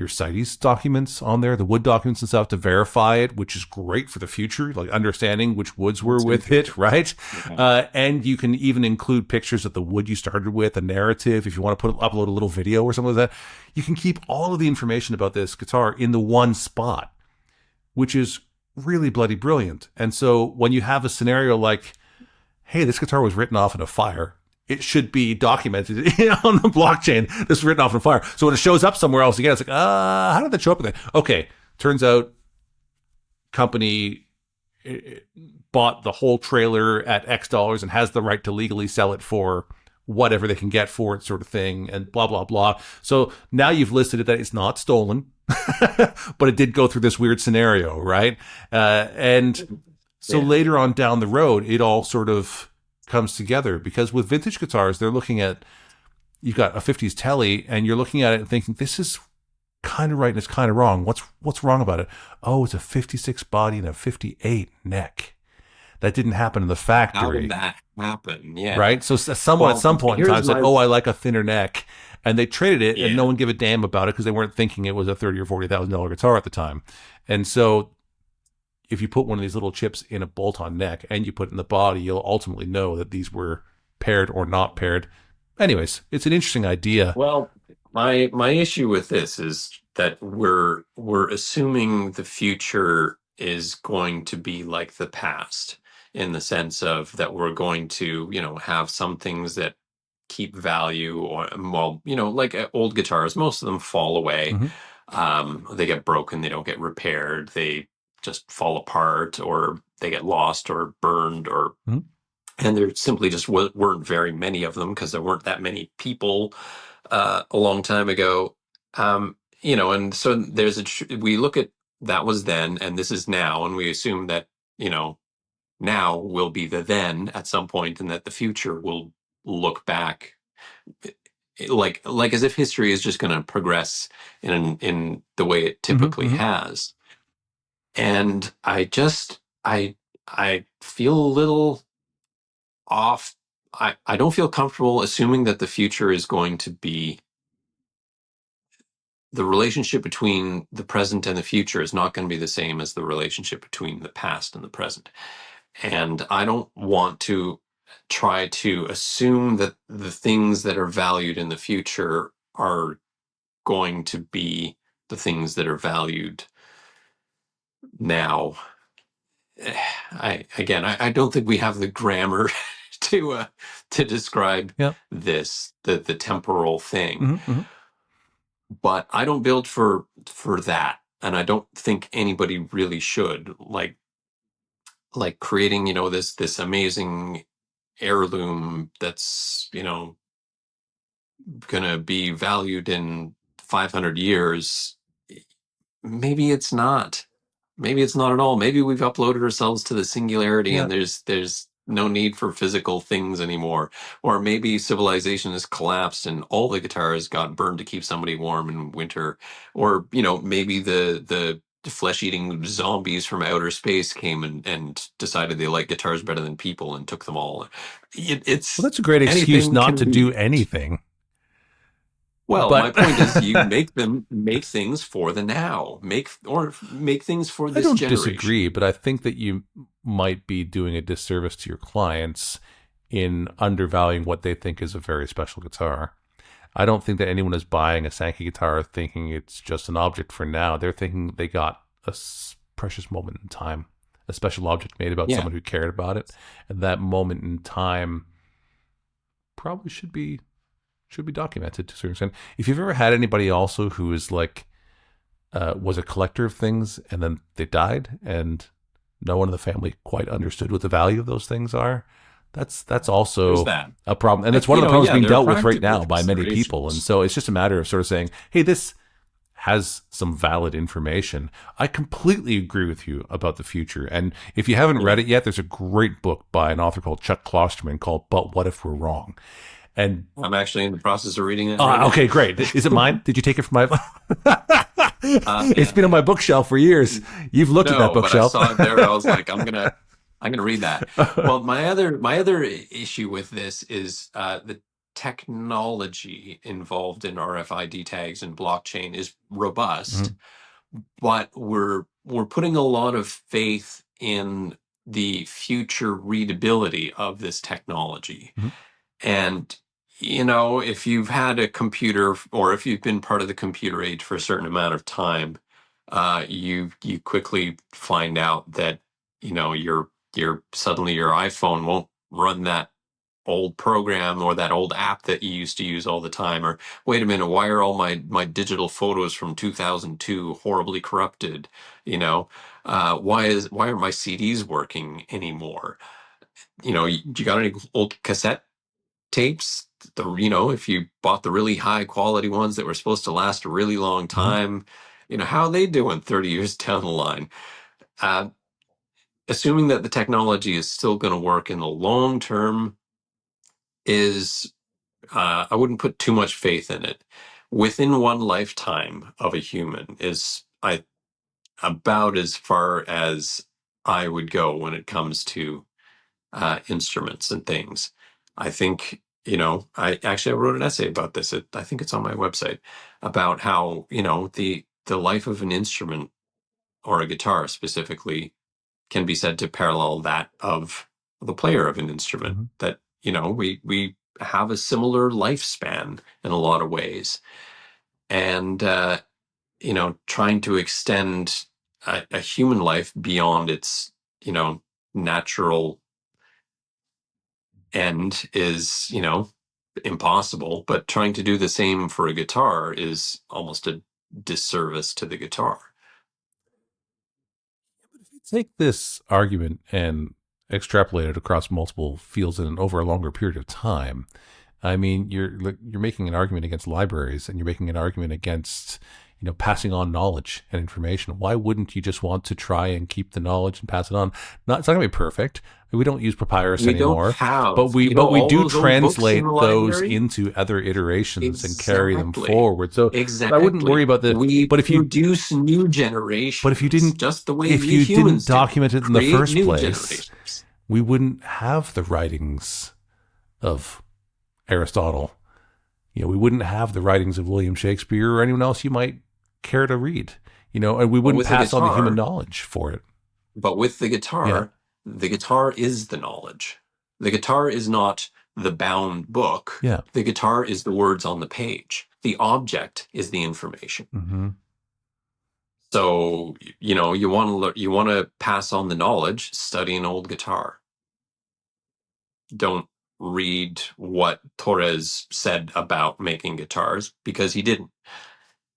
CITES documents on there, the wood documents and stuff, to verify it, which is great for the future, like understanding which woods were with it, right? And you can even include pictures of the wood you started with, a narrative. If you want to upload a little video or something like that, you can keep all of the information about this guitar in the one spot, which is really bloody brilliant. And so when you have a scenario like, hey, this guitar was written off in a fire, it should be documented on the blockchain. This is written off in a fire. So when it shows up somewhere else again, it's like, how did that show up there? Okay, turns out company bought the whole trailer at X dollars and has the right to legally sell it for whatever they can get for it, sort of thing, and blah, blah, blah. So now you've listed it that it's not stolen, but it did go through this weird scenario, right? And so later on down the road, it all sort of comes together, because with vintage guitars, they're looking at, you've got a 50s telly and you're looking at it and thinking, this is kind of right and it's kind of wrong. What's wrong about it? Oh, it's a 56 body and a 58 neck. That didn't happen in the factory. How did that happen? Yeah. Right? So someone at some point in time said, I like a thinner neck. And they traded it and no one gave a damn about it because they weren't thinking it was a $30,000 or $40,000 guitar at the time. And so if you put one of these little chips in a bolt-on neck and you put it in the body, you'll ultimately know that these were paired or not paired. Anyways, it's an interesting idea. Well, my issue with this is that we're assuming the future is going to be like the past, in the sense of that we're going to, have some things that keep value, or well, like old guitars, most of them fall away. Hmm. They get broken, they don't get repaired, they just fall apart, or they get lost or burned, or Hmm. and there simply just weren't very many of them because there weren't that many people a long time ago. And so we look at that was then, and this is now, and we assume that now will be the then at some point, and that the future will look back like as if history is just going to progress in the way it Hmm. typically Hmm. has. And I feel a little off. I don't feel comfortable assuming that the future is going to be the relationship between the present and the future is not going to be the same as the relationship between the past and the present. And I don't want to try to assume that the things that are valued in the future are going to be the things that are valued now. I don't think we have the grammar to describe Yeah. the temporal thing, Hmm. Hmm. but I don't build for that, and I don't think anybody really should. Like creating this amazing heirloom that's gonna be valued in 500 years. Maybe it's not. Maybe it's not at all. Maybe we've uploaded ourselves to the singularity Yeah. and there's no need for physical things anymore. Or maybe civilization has collapsed and all the guitars got burned to keep somebody warm in winter. Or, maybe the flesh-eating zombies from outer space came and decided they like guitars better than people and took them all. Well, It's that's a great excuse anything not can to do be. anything. Well, my But point is you make things for the now. Make things for I this don't generation. disagree, but I think that you might be doing a disservice to your clients in undervaluing what they think is a very special guitar. I don't think that anyone is buying a Sankey guitar thinking it's just an object for now. They're thinking they got a precious moment in time, a special object made about Yeah. someone who cared about it, and that moment in time probably should be documented to a certain extent. If you've ever had anybody also who is like was a collector of things and then they died and no one in the family quite understood what the value of those things are, that's There's also that. a problem. And it's one of the problems Yeah, being there are dealt with right practical now by many people. And considerations. so it's just a matter of sort of saying, hey, this has some valid information. I completely agree with you about the future. And if you haven't read Yeah. it yet, there's a great book by an author called Chuck Klosterman called But What If We're Wrong? And I'm actually in the process of reading it right now. okay, great. Is it mine? Did you take it from my? It's Yeah. been on my bookshelf for years. You've looked at that No, but I bookshelf. saw it there. I was like, I'm gonna read that. Well, my other issue with this is the technology involved in RFID tags and blockchain is robust, Mhm. but we're putting a lot of faith in the future readability of this technology. Mhm. And if you've had a computer or if you've been part of the computer age for a certain amount of time, you quickly find out that your suddenly your iPhone won't run that old program or that old app that you used to use all the time. Or wait a minute, why are all my digital photos from 2002 horribly corrupted? Why aren't my CDs working anymore? You got any old cassette tapes? If you bought the really high quality ones that were supposed to last a really long Mhm. time, how are they doing 30 years down the line? uh, Assuming that the technology is still going to work in the long term is I wouldn't put too much faith in it. Within one lifetime of a human is I about as far as I would go when it comes to instruments and things. I think, I wrote an essay about this. I think it's on my website about how, the life of an instrument or a guitar specifically can be said to parallel that of the player of an instrument. Mhm. That, we have a similar lifespan in a lot of ways. And, trying to extend a human life beyond its, natural end is, impossible, but trying to do the same for a guitar is almost a disservice to the guitar. Take this argument and extrapolate it across multiple fields and over a longer period of time. I mean, you're making an argument against libraries, and you're making an argument against, passing on knowledge and information. Why wouldn't you just want to try and keep the knowledge and pass it on? It's not going to be perfect. We don't use papyrus We don't anymore, have, but we all do those old books in the translate those library. into other iterations and carry them Exactly. forward. So I wouldn't worry Exactly. about the. We But if you produce new but if you generations, didn't just the way if we you didn't humans do. document it in the Create first new place, generations. we wouldn't have the writings of Aristotle. We wouldn't have the writings of William Shakespeare or anyone else you might care to read. And we But wouldn't with the pass on the human guitar, knowledge for it. but with Yeah. the guitar is the knowledge. The guitar is not the bound book. Yeah. The guitar is the words on the page. The object is the information. Mm-hmm. So, you want to pass on the knowledge, study an old guitar. Don't read what Torres said about making guitars, because he didn't.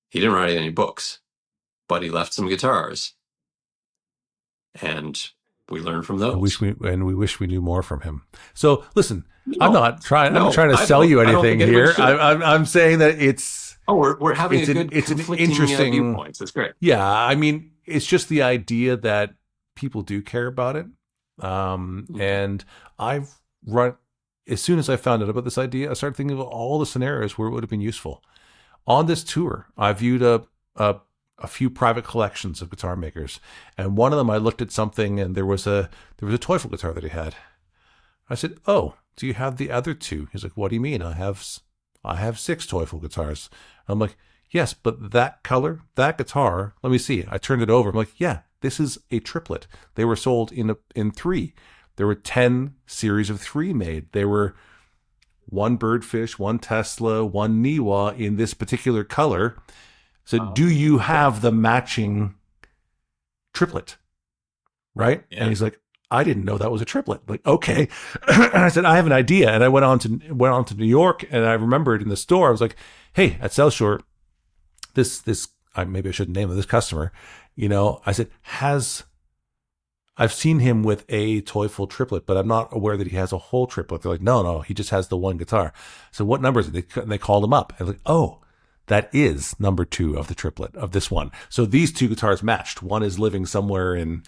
He didn't write any books, but he left some guitars, and we learn from those. We wish we knew more from him. So listen, I'm No, not trying no, to I sell don't. you I don't anything think anyone here. should. I'm saying that it's We're having it's a an good it's an conflicting interesting viewpoints. That's great. Yeah, I mean, it's just the idea that people do care about it. And I've run, as soon as I found out about this idea, I started thinking of all the scenarios where it would have been useful. On this tour, I viewed a few private collections of guitar makers, and one of them I looked at something, and there was a Teufel guitar that he had. I said, "Oh, do you have the other two?" He's like, "What do you mean? I have 6 Teufel guitars." I'm like, "Yes, but that color, that guitar. Let me see." I turned it over. I'm like, "Yeah, this is a triplet. They were sold in 3. There were 10 series of 3 made. They were one Birdfish, one Tesla, one Niwa in this particular color. So do you have the matching triplet?" Right? Yeah. And he's like, "I didn't know that was a triplet." Like, okay. And I said, "I have an idea." And I went on to New York, and I remembered in the store, I was like, "Hey, at South Shore, maybe I shouldn't name it, this customer, I said, I've seen him with a Teufel triplet, but I'm not aware that he has a whole triplet." They're like, no, he just has the one guitar. So what number is it? They called him up. I was like, "Oh, that is number 2 of the triplet of this one." So these 2 guitars matched. One is living somewhere in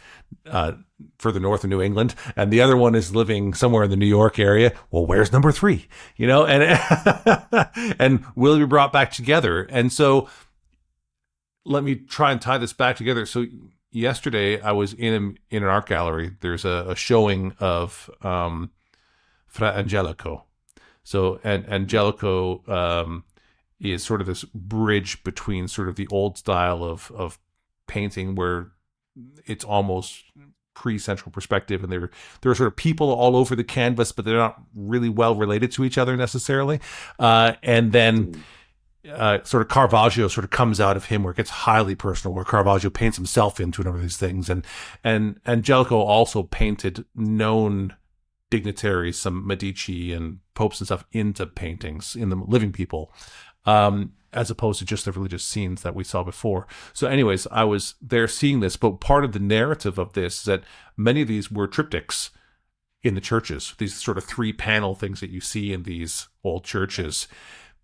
further north of New England, and the other one is living somewhere in the New York area. Well, where's number 3? And and will be brought back together. And so let me try and tie this back together. So yesterday I was in an art gallery. There's a showing of Fra Angelico. So and Angelico is sort of this bridge between sort of the old style of painting, where it's almost pre-central perspective, and there are sort of people all over the canvas, but they're not really well related to each other necessarily. And then sort of Caravaggio sort of comes out of him, where it gets highly personal, where Caravaggio paints himself into a number of these things. And Angelico also painted known dignitaries, some Medici and popes and stuff, into paintings, in the living people, as opposed to just the religious scenes that we saw before. So anyways, I was there seeing this, but part of the narrative of this is that many of these were triptychs in the churches, these sort of 3-panel things that you see in these old churches.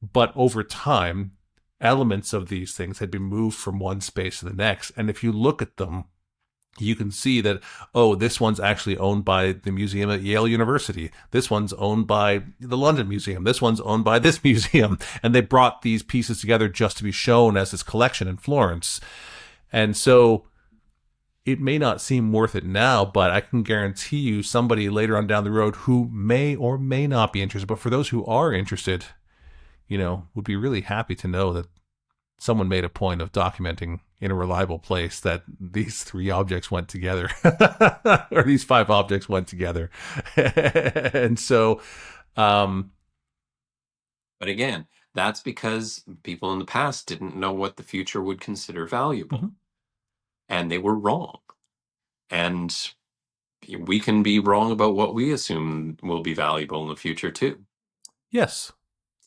But over time, elements of these things had been moved from one space to the next. And if you look at them, you can see that, oh, this one's actually owned by the museum at Yale University. This one's owned by the London Museum. This one's owned by this museum. And they brought these pieces together just to be shown as this collection in Florence. And so it may not seem worth it now, but I can guarantee you somebody later on down the road who may or may not be interested, but for those who are interested, would be really happy to know that someone made a point of documenting in a reliable place that these 3 objects went together, or these 5 objects went together. And so, but again, that's because people in the past didn't know what the future would consider valuable. Mm-hmm. And they were wrong. And we can be wrong about what we assume will be valuable in the future too. Yes.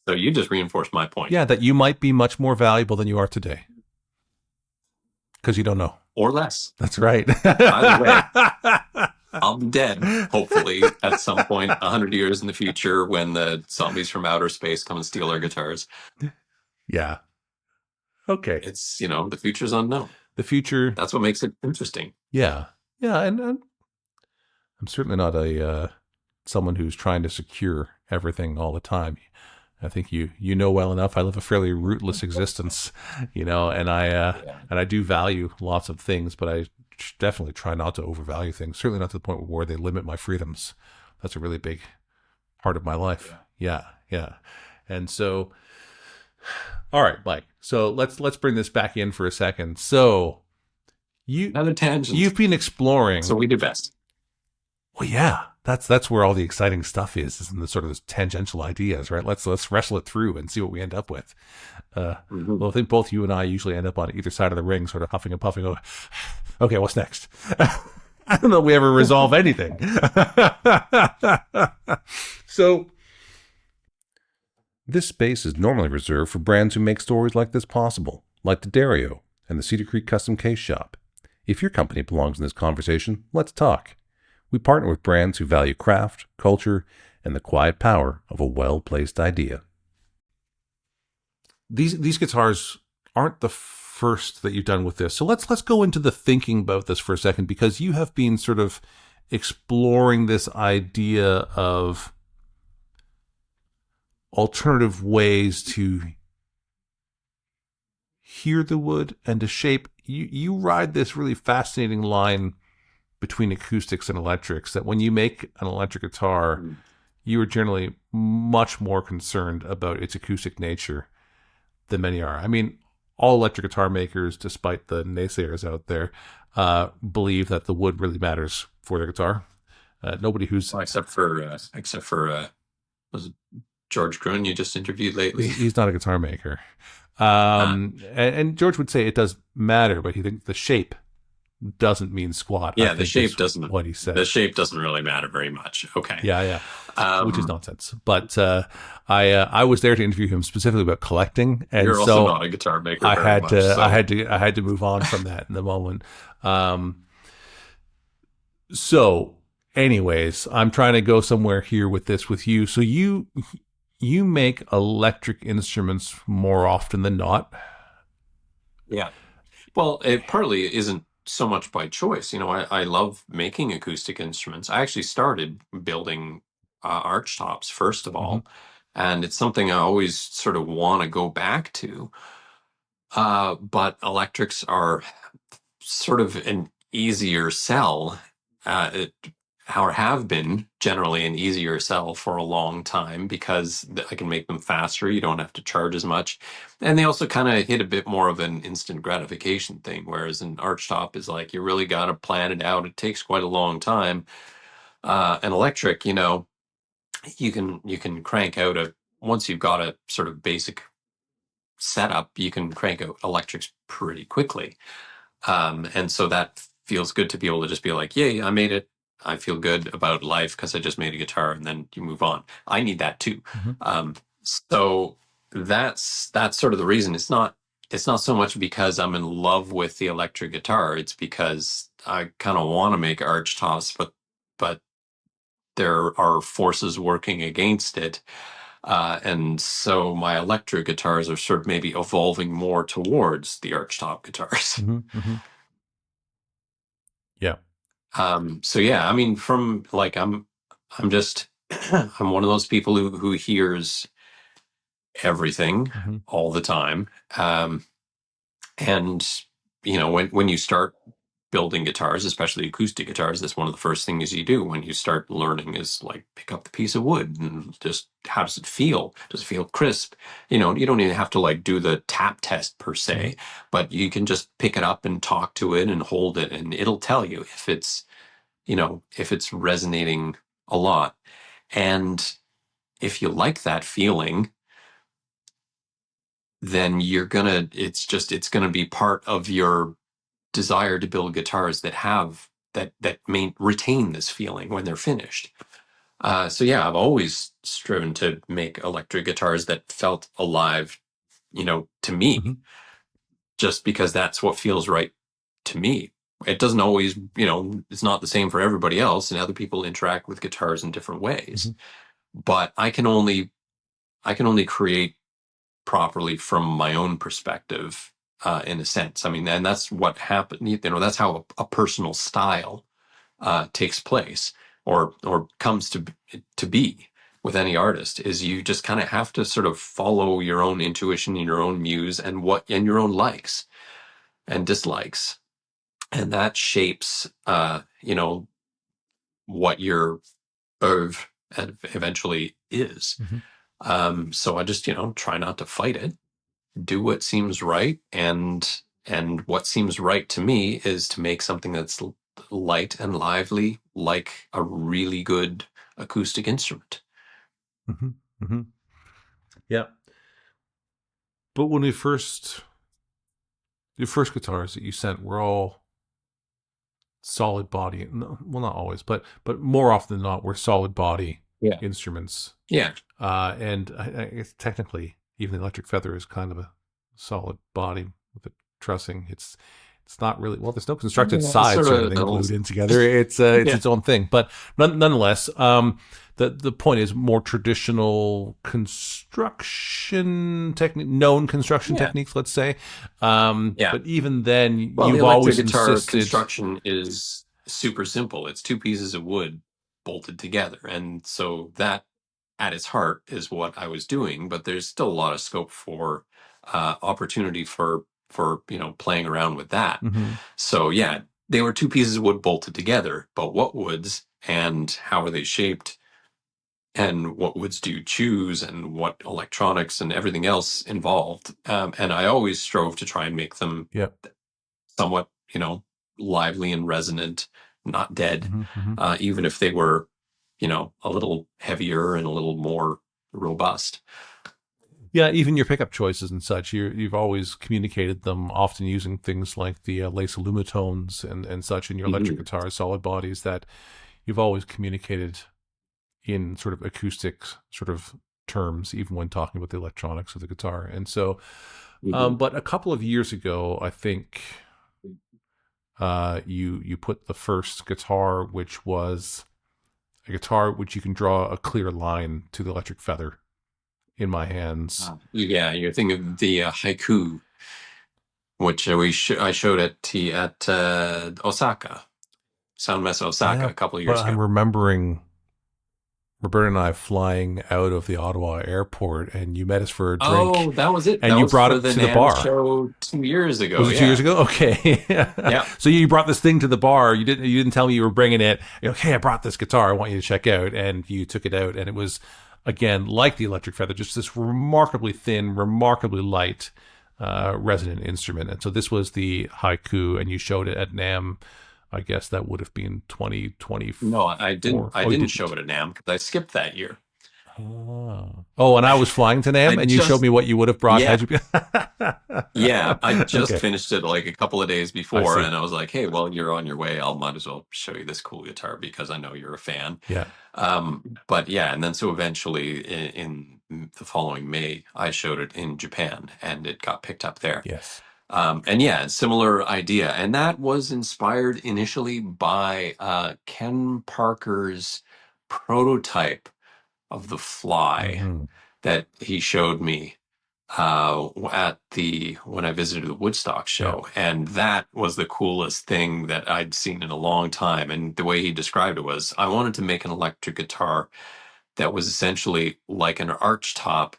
So you just reinforced my point. Yeah, that you might be much more valuable than you are today because you don't know. Or less. That's right. Either way, I'll be dead, hopefully, at some point, 100 years in the future, when the zombies from outer space come and steal our guitars. Yeah. Okay. It's, the future's unknown. The future. That's what makes it interesting. Yeah. Yeah. And I'm certainly not a someone who's trying to secure everything all the time. I think you know well enough. I live a fairly rootless existence, and I do value lots of things, but I definitely try not to overvalue things. Certainly not to the point where they limit my freedoms. That's a really big part of my life. Yeah. And so, all right, Mike. So let's bring this back in for a second. So Another tangent. you've been exploring. So we do best. Well, yeah, that's where all the exciting stuff is in the sort of those tangential ideas, right? Let's wrestle it through and see what we end up with. Well, I think both you and I usually end up on either side of the ring, sort of huffing and puffing. Oh, okay, what's next? I don't know if we ever resolve anything. So, this space is normally reserved for brands who make stories like this possible, like the Dario and the Cedar Creek Custom Case Shop. If your company belongs in this conversation, let's talk. We partner with brands who value craft, culture, and the quiet power of a well-placed idea. These guitars aren't the first that you've done with this. So let's go into the thinking about this for a second, because you have been sort of exploring this idea of alternative ways to hear the wood and to shape. You ride this really fascinating line between acoustics and electrics, that when you make an electric guitar, you are generally much more concerned about its acoustic nature than many are. I mean, all electric guitar makers, despite the naysayers out there, believe that the wood really matters for their guitar. Nobody who's... Well, except for was it George Grun you just interviewed lately? He's not a guitar maker. And George would say it does matter, but he thinks the shape doesn't mean squat. Yeah, the shape doesn't. What he said. The shape doesn't really matter very much. Okay. Yeah. Which is nonsense. But I was there to interview him specifically about collecting, and you're so also not a guitar maker. I had to. So. I had to move on from that in the moment. So, anyways, I'm trying to go somewhere here with this with you. So you make electric instruments more often than not. Yeah. Well, it partly isn't so much by choice. I love making acoustic instruments. I actually started building arch tops first of all, and it's something I always sort of want to go back to. But electrics are sort of an easier sell, or have been generally an easier sell for a long time, because I can make them faster. You don't have to charge as much. And they also kind of hit a bit more of an instant gratification thing, whereas an arch top is like, you really got to plan it out. It takes quite a long time. An electric, you can crank out once you've got a sort of basic setup, you can crank out electrics pretty quickly. And so that feels good to be able to just be like, yay, I made it. I feel good about life because I just made a guitar, and then you move on. I need that too. So that's sort of the reason. It's not so much because I'm in love with the electric guitar. It's because I kind of want to make arch tops, but there are forces working against it. And so my electric guitars are sort of maybe evolving more towards the archtop guitars. Yeah. So yeah, I mean, from like, I'm just, I'm one of those people who hears everything all the time. And when you start building guitars, especially acoustic guitars, that's one of the first things you do when you start learning is like pick up the piece of wood and just, how does it feel? Does it feel crisp? You don't even have to like do the tap test per se, but you can just pick it up and talk to it and hold it, and it'll tell you if it's resonating a lot. And if you like that feeling, then it's gonna be part of your desire to build guitars that retain this feeling when they're finished. So yeah, I've always striven to make electric guitars that felt alive, to me, Hmm. just because that's what feels right to me. It doesn't always, it's not the same for everybody else, and other people interact with guitars in different ways. Hmm. But I can only create properly from my own perspective, in a sense. I mean, and that's what happened. That's how a personal style takes place, or comes to be with any artist. Is you just kind of have to sort of follow your own intuition and your own muse and your own likes and dislikes, and that shapes what your oeuvre eventually is. Hmm. So I just try not to fight it, do what seems right, and what seems right to me is to make something that's light and lively, like a really good acoustic instrument. Hmm. Hmm. Yeah. But when your first guitars that you sent were all solid body. No, well, not always, but more often than not, were solid body Yeah. instruments. Yeah. And I guess technically, even the electric feather is kind of a solid body with a trussing. It's not really, well. There's no constructed Yeah, sort sides or of. anything glued in together. It's Yeah. its own thing. But nonetheless, the point is more traditional construction technique, known construction Yeah. techniques. Let's say. Yeah. But even then, Well, the you've electric always guitar insisted. construction is super simple. It's two pieces of wood bolted together. And so that at its heart is what I was doing, but there's still a lot of scope for opportunity for playing around with that. Mhm. So yeah, they were two pieces of wood bolted together, but what woods and how are they shaped and what woods do you choose and what electronics and everything else involved. And I always strove to try and make them Yep. somewhat, lively and resonant, not dead, Hmm. Hmm. even if they were, a little heavier and a little more robust. Yeah, even your pickup choices and such, you've always communicated them, often using things like the lace lumitones and such in your electric Mhm. guitars, solid bodies that you've always communicated in sort of acoustic sort of terms, even when talking about the electronics of the guitar. And so, Mhm. but a couple of years ago, I think you put the first guitar, which was a guitar which you can draw a clear line to the electric feather in my hands. Yeah, you're thinking of the haiku, which I showed at Osaka, Sound Mess Osaka, Yeah, a couple of but years I'm ago. remembering Roberta and I flying out of the Ottawa airport, and you met us for a drink, Oh, that was it. and That you was brought for it the to the NAMM bar. show 2 years Was ago. it 2 years Yeah. ago? Okay. Yeah. So you brought this thing to the bar. You didn't tell me you were bringing it. You're like, hey, I brought this guitar. I want you to check out. And you took it out, and it was again like the electric feather, just this remarkably thin, remarkably light, resonant instrument. And so this was the haiku, and you showed it at NAM. I guess that would have been No, I didn't. 2024. I Oh, you didn't show didn't. it at NAMM because I skipped that year. Oh, and I was flying to I Nam, and you showed just, me what you would have brought had yeah, you been. yeah. I just Okay, finished it like a couple of days I before, see. and I was like, "Hey, well, you're on your way. I'll might as well show you this cool guitar because I know you're a fan." Yeah. But yeah, and then so eventually in the following May, I showed it in Japan, and it got picked up there. Yes. And yeah, similar idea, and that was inspired initially by Ken Parker's prototype of the Fly Hmm. that he showed me at the when I visited the Woodstock Yeah. show, and that was the coolest thing that I'd seen in a long time. And the way he described it was, I wanted to make an electric guitar that was essentially like an arch top,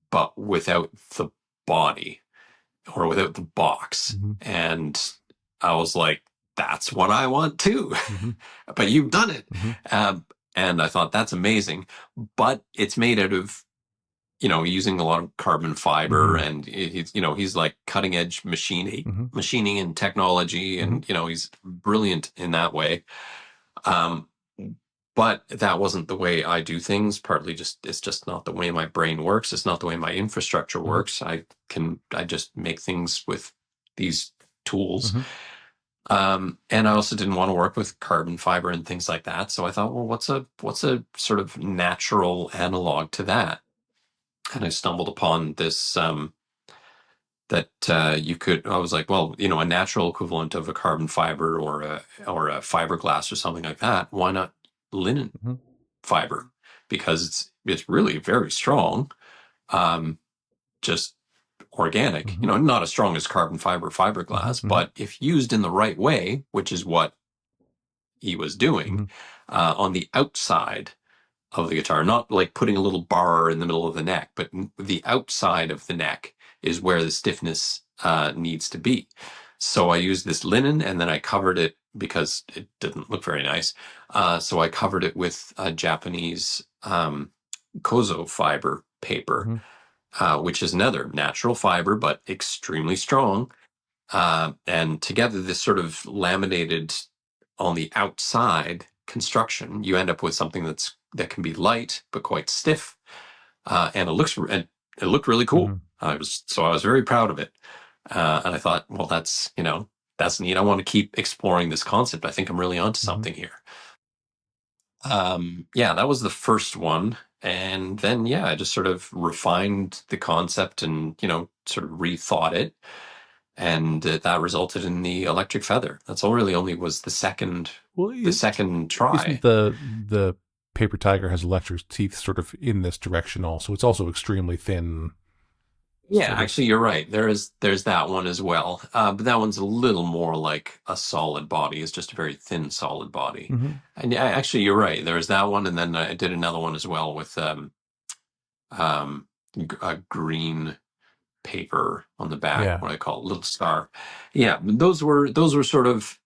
but without the body or without the box. Hmm. And I was like, that's what I want too. Hmm. But you've done it. Hmm. And I thought that's amazing. But it's made out of using a lot of carbon fiber, Hmm. and he's like cutting edge Hmm. machining and technology, Hmm. and he's brilliant in that way. Um, but that wasn't the way I do things. Partly just it's just not the way my brain works. It's not the way my infrastructure Hmm. works. I just make things with these tools. Hmm. And I also didn't want to work with carbon fiber and things like that. So I thought, well, what's a sort of natural analog to that? And I stumbled upon this that you could. I was like, well, a natural equivalent of a carbon fiber or a fiberglass or something like that. Why not linen Hmm. fiber? Because it's really very strong. Um, just organic, Hmm. not as strong as carbon fiber Hmm. fiberglass, Hmm. but if used in the right way, which is what he was doing, Hmm. on the outside of the guitar, not like putting a little bar in the middle of the neck, but the outside of the neck is where the stiffness needs to be. So I used this linen and then I covered it because it didn't look very nice. So I covered it with a Japanese kozo fiber paper, Hmm. which is another natural fiber, but extremely strong. And together, this sort of laminated on the outside construction, you end up with something that can be light but quite stiff, and it looked really cool. Hmm. I was very proud of it, and I thought, well, that's neat. I want to keep exploring this concept. I think I'm really onto Hmm. something here. Yeah, that was the first one. And then, yeah, I just sort of refined the concept and, sort of rethought it. And that resulted in the electric feather. That's all really only was Well, the second isn't try. the paper tiger has electric teeth sort of in this direction also? It's also extremely thin, Yeah, sort of. actually, you're right. There's that one as well. But that one's a little more like a solid body. It's just a very thin, solid body. Hmm. And yeah, actually, you're right. There's that one, and then I did another one as well with um, a green paper on the back, Yeah. what I call a little star. Yeah, those were sort of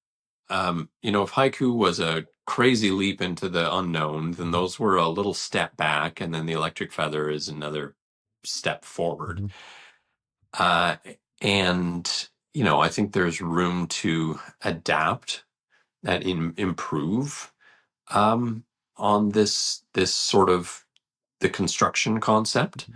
if haiku was a crazy leap into the unknown, then Hmm. those were a little step back, and then the electric feather is another step forward. Hmm. Uh, and I think there's room to adapt and improve on this sort of the construction concept.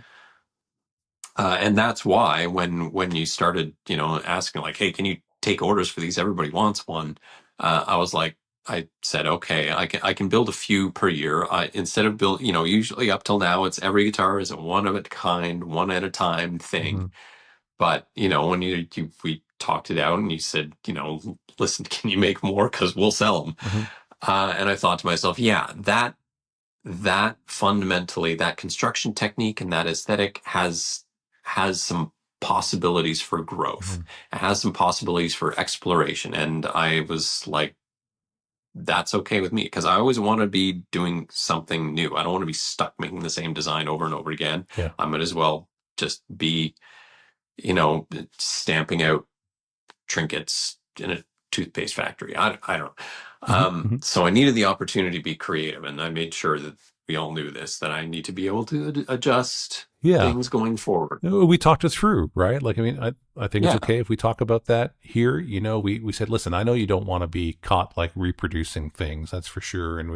And that's why when you started, asking like, hey, can you take orders for these? Everybody wants one. I was like, I said, okay, I can build a few per year. Instead of build, usually up till now, it's every guitar is a one of a kind, one at a time Hmm. thing. But when we talked it out and you said, listen, can you make more? Because we'll sell them. Hmm. And I thought to myself, yeah, that fundamentally that construction technique and that aesthetic has some possibilities for growth. Hmm. It has some possibilities for exploration, and I was like, that's okay with me because I always want to be doing something new. I don't want to be stuck making the same design over and over again. Yeah. I might as well just be stamping out trinkets in a toothpaste factory. I don't know. Hmm. Hmm. So I needed the opportunity to be creative, and I made sure that we all knew this, that I need to be able to adjust Yeah. things going forward. We talked it through, right? Like, I mean, I think it's Yeah, okay if we talk about that here. We said, listen, I know you don't want to be caught like reproducing things, that's for sure. And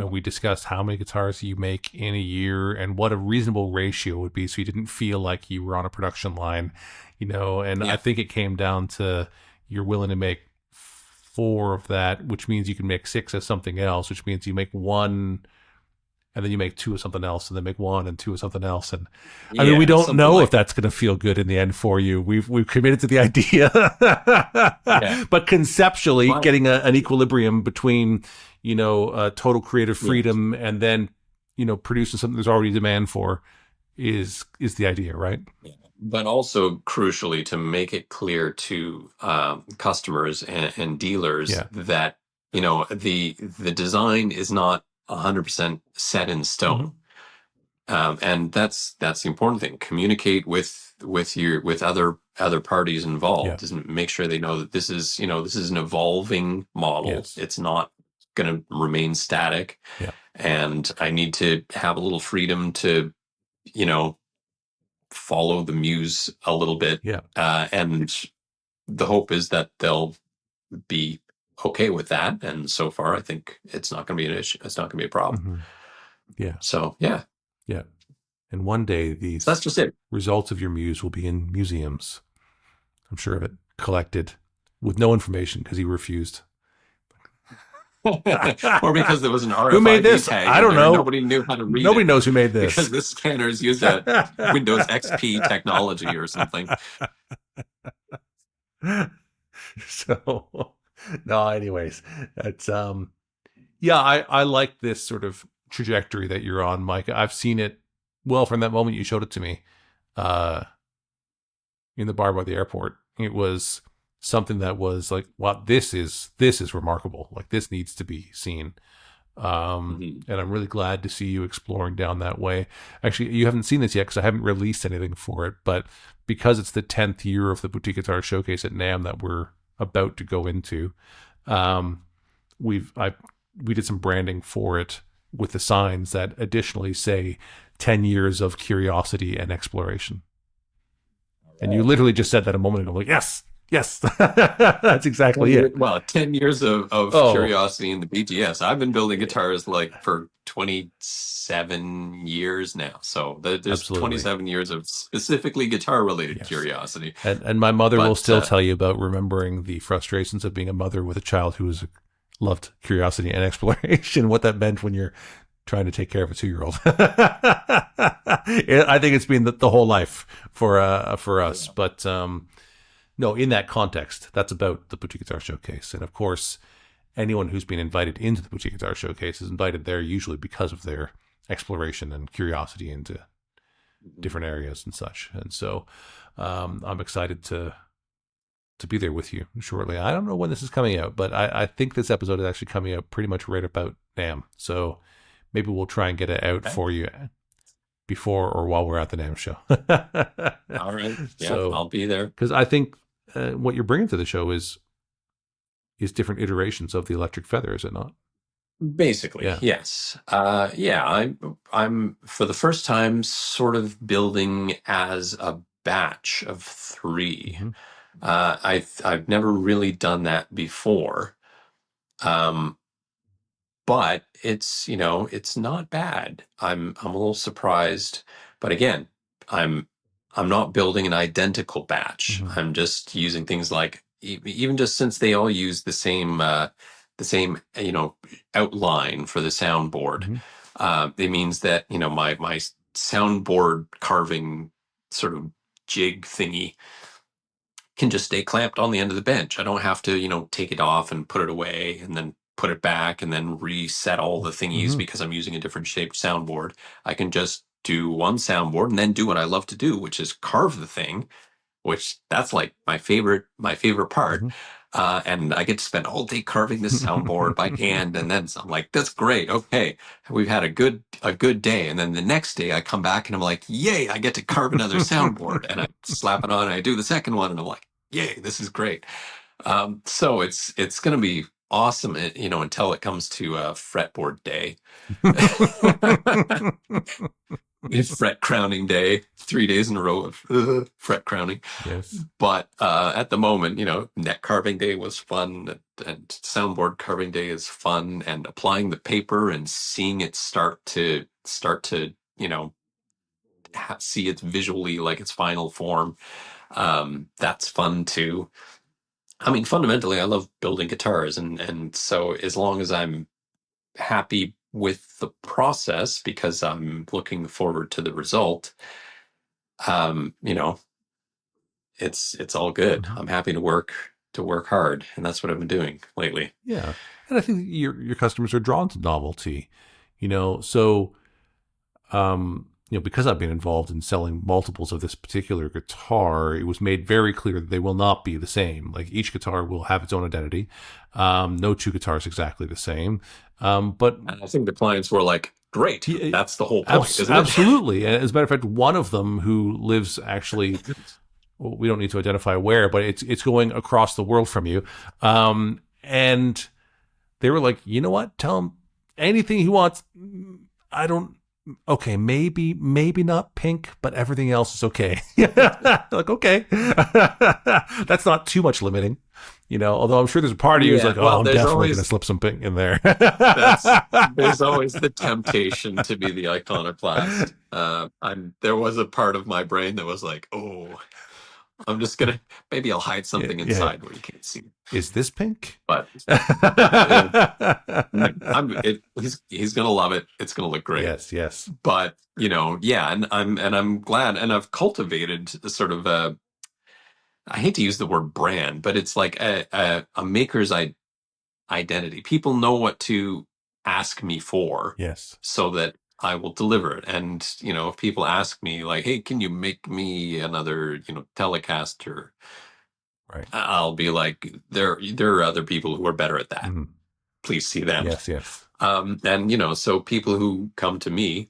we discussed how many guitars you make in a year and what a reasonable ratio would be, so you didn't feel like you were on a production line, And I yeah, think it came down to you're willing to make four of that, which means you can make six as something else, which means you make one and then you make two of something else, and then make one and two of something else. And I mean, we yeah, don't something know if like that's going to feel good in the end for you. We've committed to the idea, yeah. but conceptually, But getting an equilibrium between total creative yeah, freedom and then producing something there's already demand for is the idea, right? yeah. But also crucially to make it clear to customers and dealers Yeah. that the design is not 100% set in Hmm. stone. And that's the important thing. Communicate with other parties Yeah. involved. Just make sure they know that this is an evolving model. Yes. It's not going to remain static. Yeah. And I need to have a little freedom to you know follow the muse a little bit. Yeah. And the hope is that they'll be okay with that. And so far, I think it's not going to be an issue. It's not going to be a problem. Hmm. Yeah. So yeah, Yeah. And one day so that's these just it. results of your muse will be in museums. I'm sure of it, collected with no information because he refused. Or because there was an Who made RFID this? tag I in don't there and know. nobody knew how to read Nobody it knows who made this. because the scanners used a Windows XP technology or something. So, no, anyways, it's yeah, I like this sort of trajectory that you're on, Mike. I've seen it well from that moment you showed it to me uh in the bar by the airport. It was something that was like, wow, this is remarkable. Like, this needs to be seen. Mhm. And I'm really glad to see you exploring down that way. Actually, you haven't seen this yet because I haven't released anything for it, but because it's the 10th year of the Boutique Guitar Showcase at NAMM that we're about to go into, um, we did some branding for it with the signs that additionally say 10 years of curiosity and exploration. And you literally just said that a moment ago. I'm like, yes, yes, that's exactly it. Well, 10 years of Oh, curiosity in the BGS. I've been building guitars like for 27 years now. So there's absolutely. 27 years of specifically guitar related Yes. curiosity. And my mother will But still tell you about remembering the frustrations of being a mother with a child who loved curiosity and exploration, what that meant when you're trying to take care of a 2-year-old. I think it's been the whole life for us. yeah. But no, in that context, that's about the Boutique Guitar Showcase. And of course, anyone who's been invited into the Boutique Guitar Showcase is invited there usually because of their exploration and curiosity into Mhm. different areas and such. And so I'm excited to be there with you shortly. I don't know when this is coming out, but I think this episode is actually coming out pretty much right about NAMM. So maybe we'll try and get it out Okay. for you before or while we're at the NAMM show. All right. Yeah, So, I'll be there. because I think what you're bringing to the show is different iterations of the electric feather, is it not? Basically, Yeah. yes. Yeah, I'm for the first time sort of building as a batch of three. Mm-hmm. I've never really done that before. Um, but it's not bad. I'm a little surprised, but again, I'm I'm not building an identical batch. Mm-hmm. I'm just using things like even just since they all use the same outline for the soundboard. Mm-hmm. It means that my soundboard carving sort of jig thingy can just stay clamped on the end of the bench. I don't have to, take it off and put it away and then put it back and then reset all the thingies Mm-hmm. because I'm using a different shaped soundboard. I can just do one soundboard and then do what I love to do, which is carve the thing, which that's like my favorite part. And I get to spend all day carving this soundboard by hand, and then I'm like, "That's great. Okay, we've had a good day." And then the next day, I come back and I'm like, "Yay! I get to carve another soundboard." And I slap it on, and I do the second one, and I'm like, "Yay! This is great." So it's going to be awesome, until it comes to fretboard day. Fret crowning day, 3 days in a row of fret crowning. Yes. But at the moment, net carving day was fun, and soundboard carving day is fun, and applying the paper and seeing it start to see it visually like its final form. That's fun too. I mean, fundamentally, I love building guitars, and so as long as I'm happy with the process because I'm looking forward to the result, um, you know, it's all good. Mhm. I'm happy to work hard, and that's what I've been doing lately. Yeah. And I think your customers are drawn to novelty, so because I've been involved in selling multiples of this particular guitar, it was made very clear that they will not be the same. Like, each guitar will have its own identity. No two guitars exactly the same. But And I think the clients were like, "Great, he, that's the whole point, isn't it?" absolutely. And as a matter of fact, one of them who lives actually, well, we don't need to identify where, but it's going across the world from you. And they were like, you know what? Tell him anything he wants. I don't. Okay, maybe not pink, but everything else is okay. Like, okay, that's not too much limiting, Although I'm sure there's a party who's Yeah, like, oh, well, I'm there's definitely going to always slip some pink in there. there's always the temptation to be the iconoclast. There was a part of my brain that was like, "Oh, I'm just gonna maybe I'll hide Yeah, something yeah. inside where you can't see. Is this pink? But yeah, he's gonna love it. It's gonna look great. Yes, yes. But yeah, and I'm glad, and I've cultivated a sort of a, I hate to use the word brand, but it's like a maker's identity. People know what to ask me for, Yes. so that I will deliver it. And if people ask me like, "Hey, can you make me another Telecaster?" Right. I'll be like, there are other people who are better at that. Mhm. Please see them. Yes, yes. And so people who come to me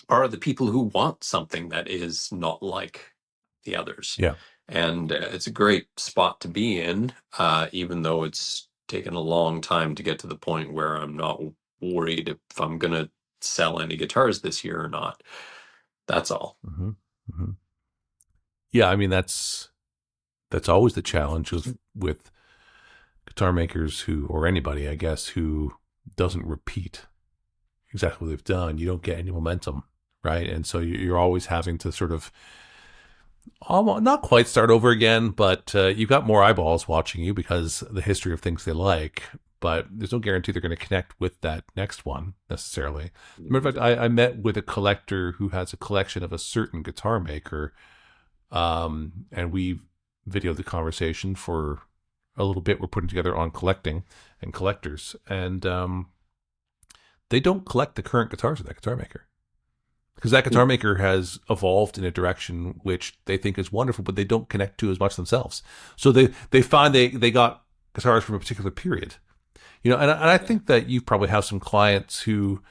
are the people who want something that is not like the others. Yeah. And it's a great spot to be in, even though it's taken a long time to get to the point where I'm not worried if I'm going to sell any guitars this year or not. That's all. Hmm. Hmm. Yeah, I mean that's always the challenge with guitar makers who, or anybody, I guess, who doesn't repeat exactly what they've done. You don't get any momentum, right? And so you're always having to sort of almost not quite start over again, but you've got more eyeballs watching you because of the history of things they like. But there's no guarantee they're going to connect with that next one necessarily. Matter of fact, I met with a collector who has a collection of a certain guitar maker, and we videoed the conversation for a little bit we're putting together on collecting and collectors. And they don't collect the current guitars of that guitar maker because that guitar maker has evolved in a direction which they think is wonderful, but they don't connect to as much themselves. So they find they got guitars from a particular period. And I think that you probably have some clients who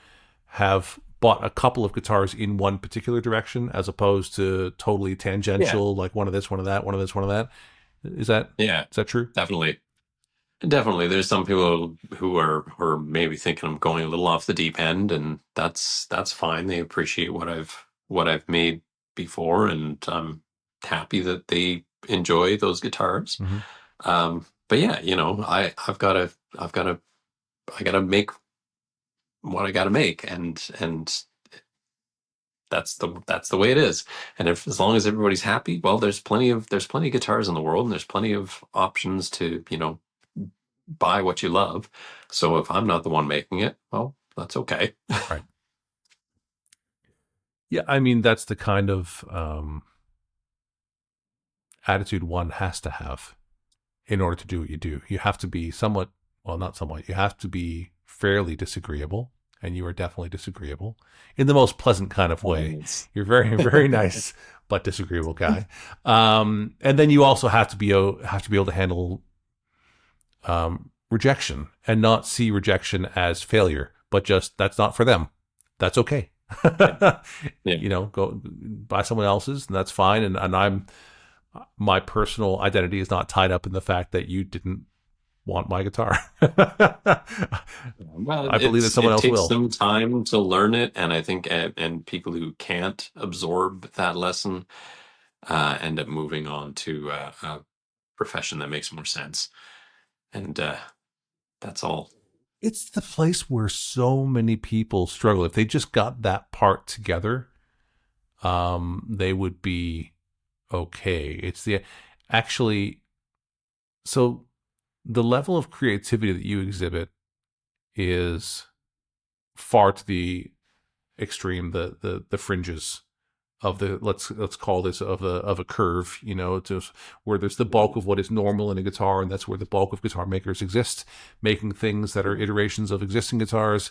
have bought a couple of guitars in one particular direction as opposed to totally Yeah. tangential, like one of this, one of that, one of this, one of that. Is that Yeah, is that true? definitely. Definitely. There's some people who are maybe thinking I'm going a little off the deep end, and that's fine. They appreciate what I've made before, and I'm happy that they enjoy those guitars. Mm-hmm. But yeah, I gotta make what I gotta make, and that's the way it is. And if as long as everybody's happy, well, there's plenty of guitars in the world, and there's plenty of options to buy what you love. So if I'm not the one making it, well, that's okay. Right. Yeah, I mean that's the kind of attitude one has to have in order to do what you do. You have to be somewhat, well, not somewhat, you have to be fairly disagreeable, and you are definitely disagreeable in the most pleasant kind of way. You're very, very nice, but disagreeable guy. And then you also have to be able to handle rejection and not see rejection as failure, but just that's not for them. That's okay. Yeah. Go buy someone else's, and that's fine. And my personal identity is not tied up in the fact that you didn't want my guitar. Well, I believe that someone it else takes will. some time to learn it, and I think and people who can't absorb that lesson end up moving on to a profession that makes more sense, and that's all. It's the place where so many people struggle. If they just got that part together, they would be okay. It's the actually, so the level of creativity that you exhibit is far to the extreme, the fringes of the let's call this of a curve, to where there's the bulk of what is normal in a guitar, and that's where the bulk of guitar makers exist, making things that are iterations of existing guitars.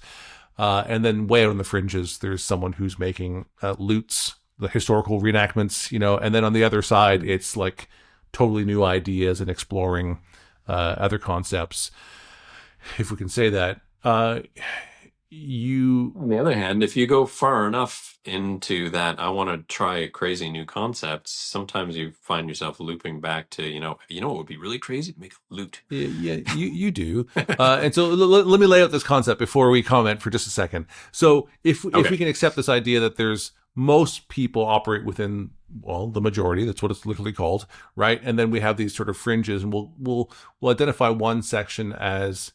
And then way out on the fringes, there's someone who's making lutes, the historical reenactments, and then on the other side, it's like totally new ideas and exploring other concepts, if we can say that. On the other hand, if you go far enough into that, I want to try crazy new concepts. Sometimes you find yourself looping back to, what would be really crazy? Make a lute. Yeah, you do. And so let me lay out this concept before we comment for just a second. So if we can accept this idea that there's most people operate within, well, the majority, that's what it's literally called, right? And then we have these sort of fringes, and we'll identify one section as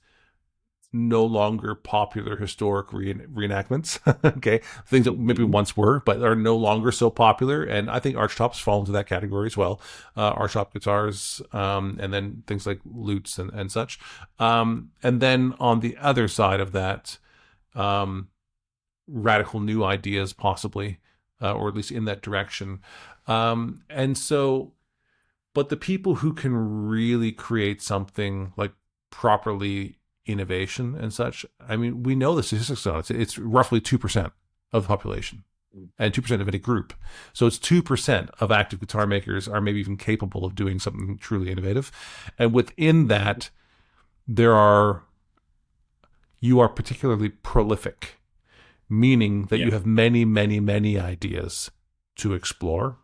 no longer popular historic reenactments. Okay, things that maybe once were, but are no longer so popular. And I think archtops fall into that category as well. Archtop guitars, and then things like lutes and such. And then on the other side of that, radical new ideas, possibly, or at least in that direction. And so, but the people who can really create something like properly innovation and such, I mean, we know the statistics on it. It's roughly 2% of the population and 2% of any group. So it's 2% of active guitar makers are maybe even capable of doing something truly innovative. And within that, you are particularly prolific, meaning that you have many, many, many ideas to explore.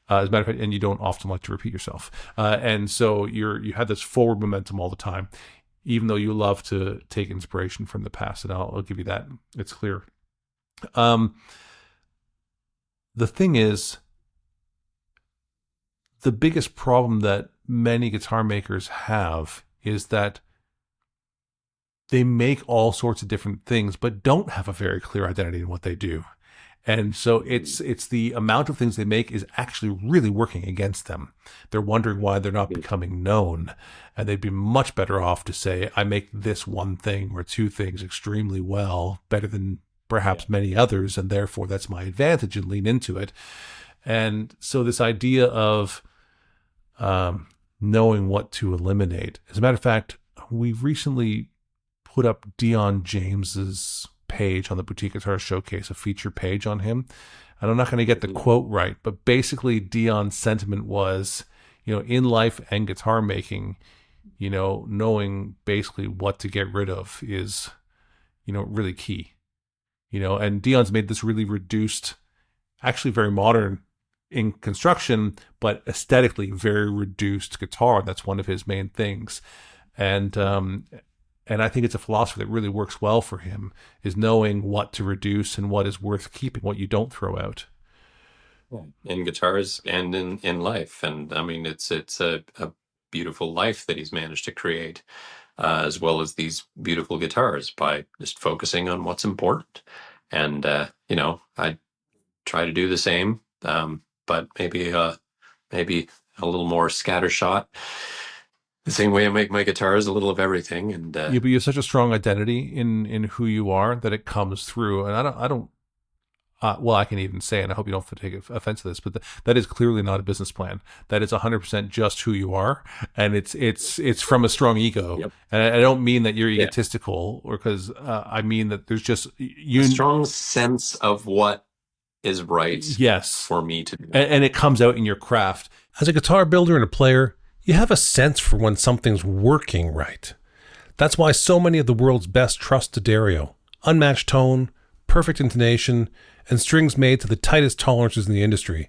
As a matter of fact, and you don't often like to repeat yourself. And so you have this forward momentum all the time, even though you love to take inspiration from the past. And I'll give you that. It's clear. The thing is, the biggest problem that many guitar makers have is that they make all sorts of different things, but don't have a very clear identity in what they do. And so it's the amount of things they make is actually really working against them. They're wondering why they're not becoming known. And they'd be much better off to say, I make this one thing or two things extremely well, better than perhaps many others, and therefore that's my advantage, and lean into it. And so this idea of knowing what to eliminate. As a matter of fact, we recently put up Dion James's page on the Boutique Guitar Showcase, a feature page on him. And I'm not going to get the quote right, but basically Dion's sentiment was, in life and guitar making, knowing basically what to get rid of is, really key. And Dion's made this really reduced, actually very modern in construction, but aesthetically very reduced guitar. That's one of his main things. And I think it's a philosophy that really works well for him, is knowing what to reduce and what is worth keeping, what you don't throw out. In guitars and in life. And I mean, it's a beautiful life that he's managed to create, as well as these beautiful guitars, by just focusing on what's important. And, I try to do the same, but maybe a little more scattershot. The same way I make my guitars, a little of everything. And but you have such a strong identity in who you are that it comes through. And I don't. Well, I can even say, and I hope you don't take offense to this, but that is clearly not a business plan. That is 100% just who you are, and it's from a strong ego. Yep. And I don't mean that you're egotistical, or because I mean that there's just a strong sense of what is right. Yes, for me to do, and it comes out in your craft as a guitar builder and a player. You have a sense for when something's working right. That's why so many of the world's best trust D'Addario. Unmatched tone, perfect intonation, and strings made to the tightest tolerances in the industry.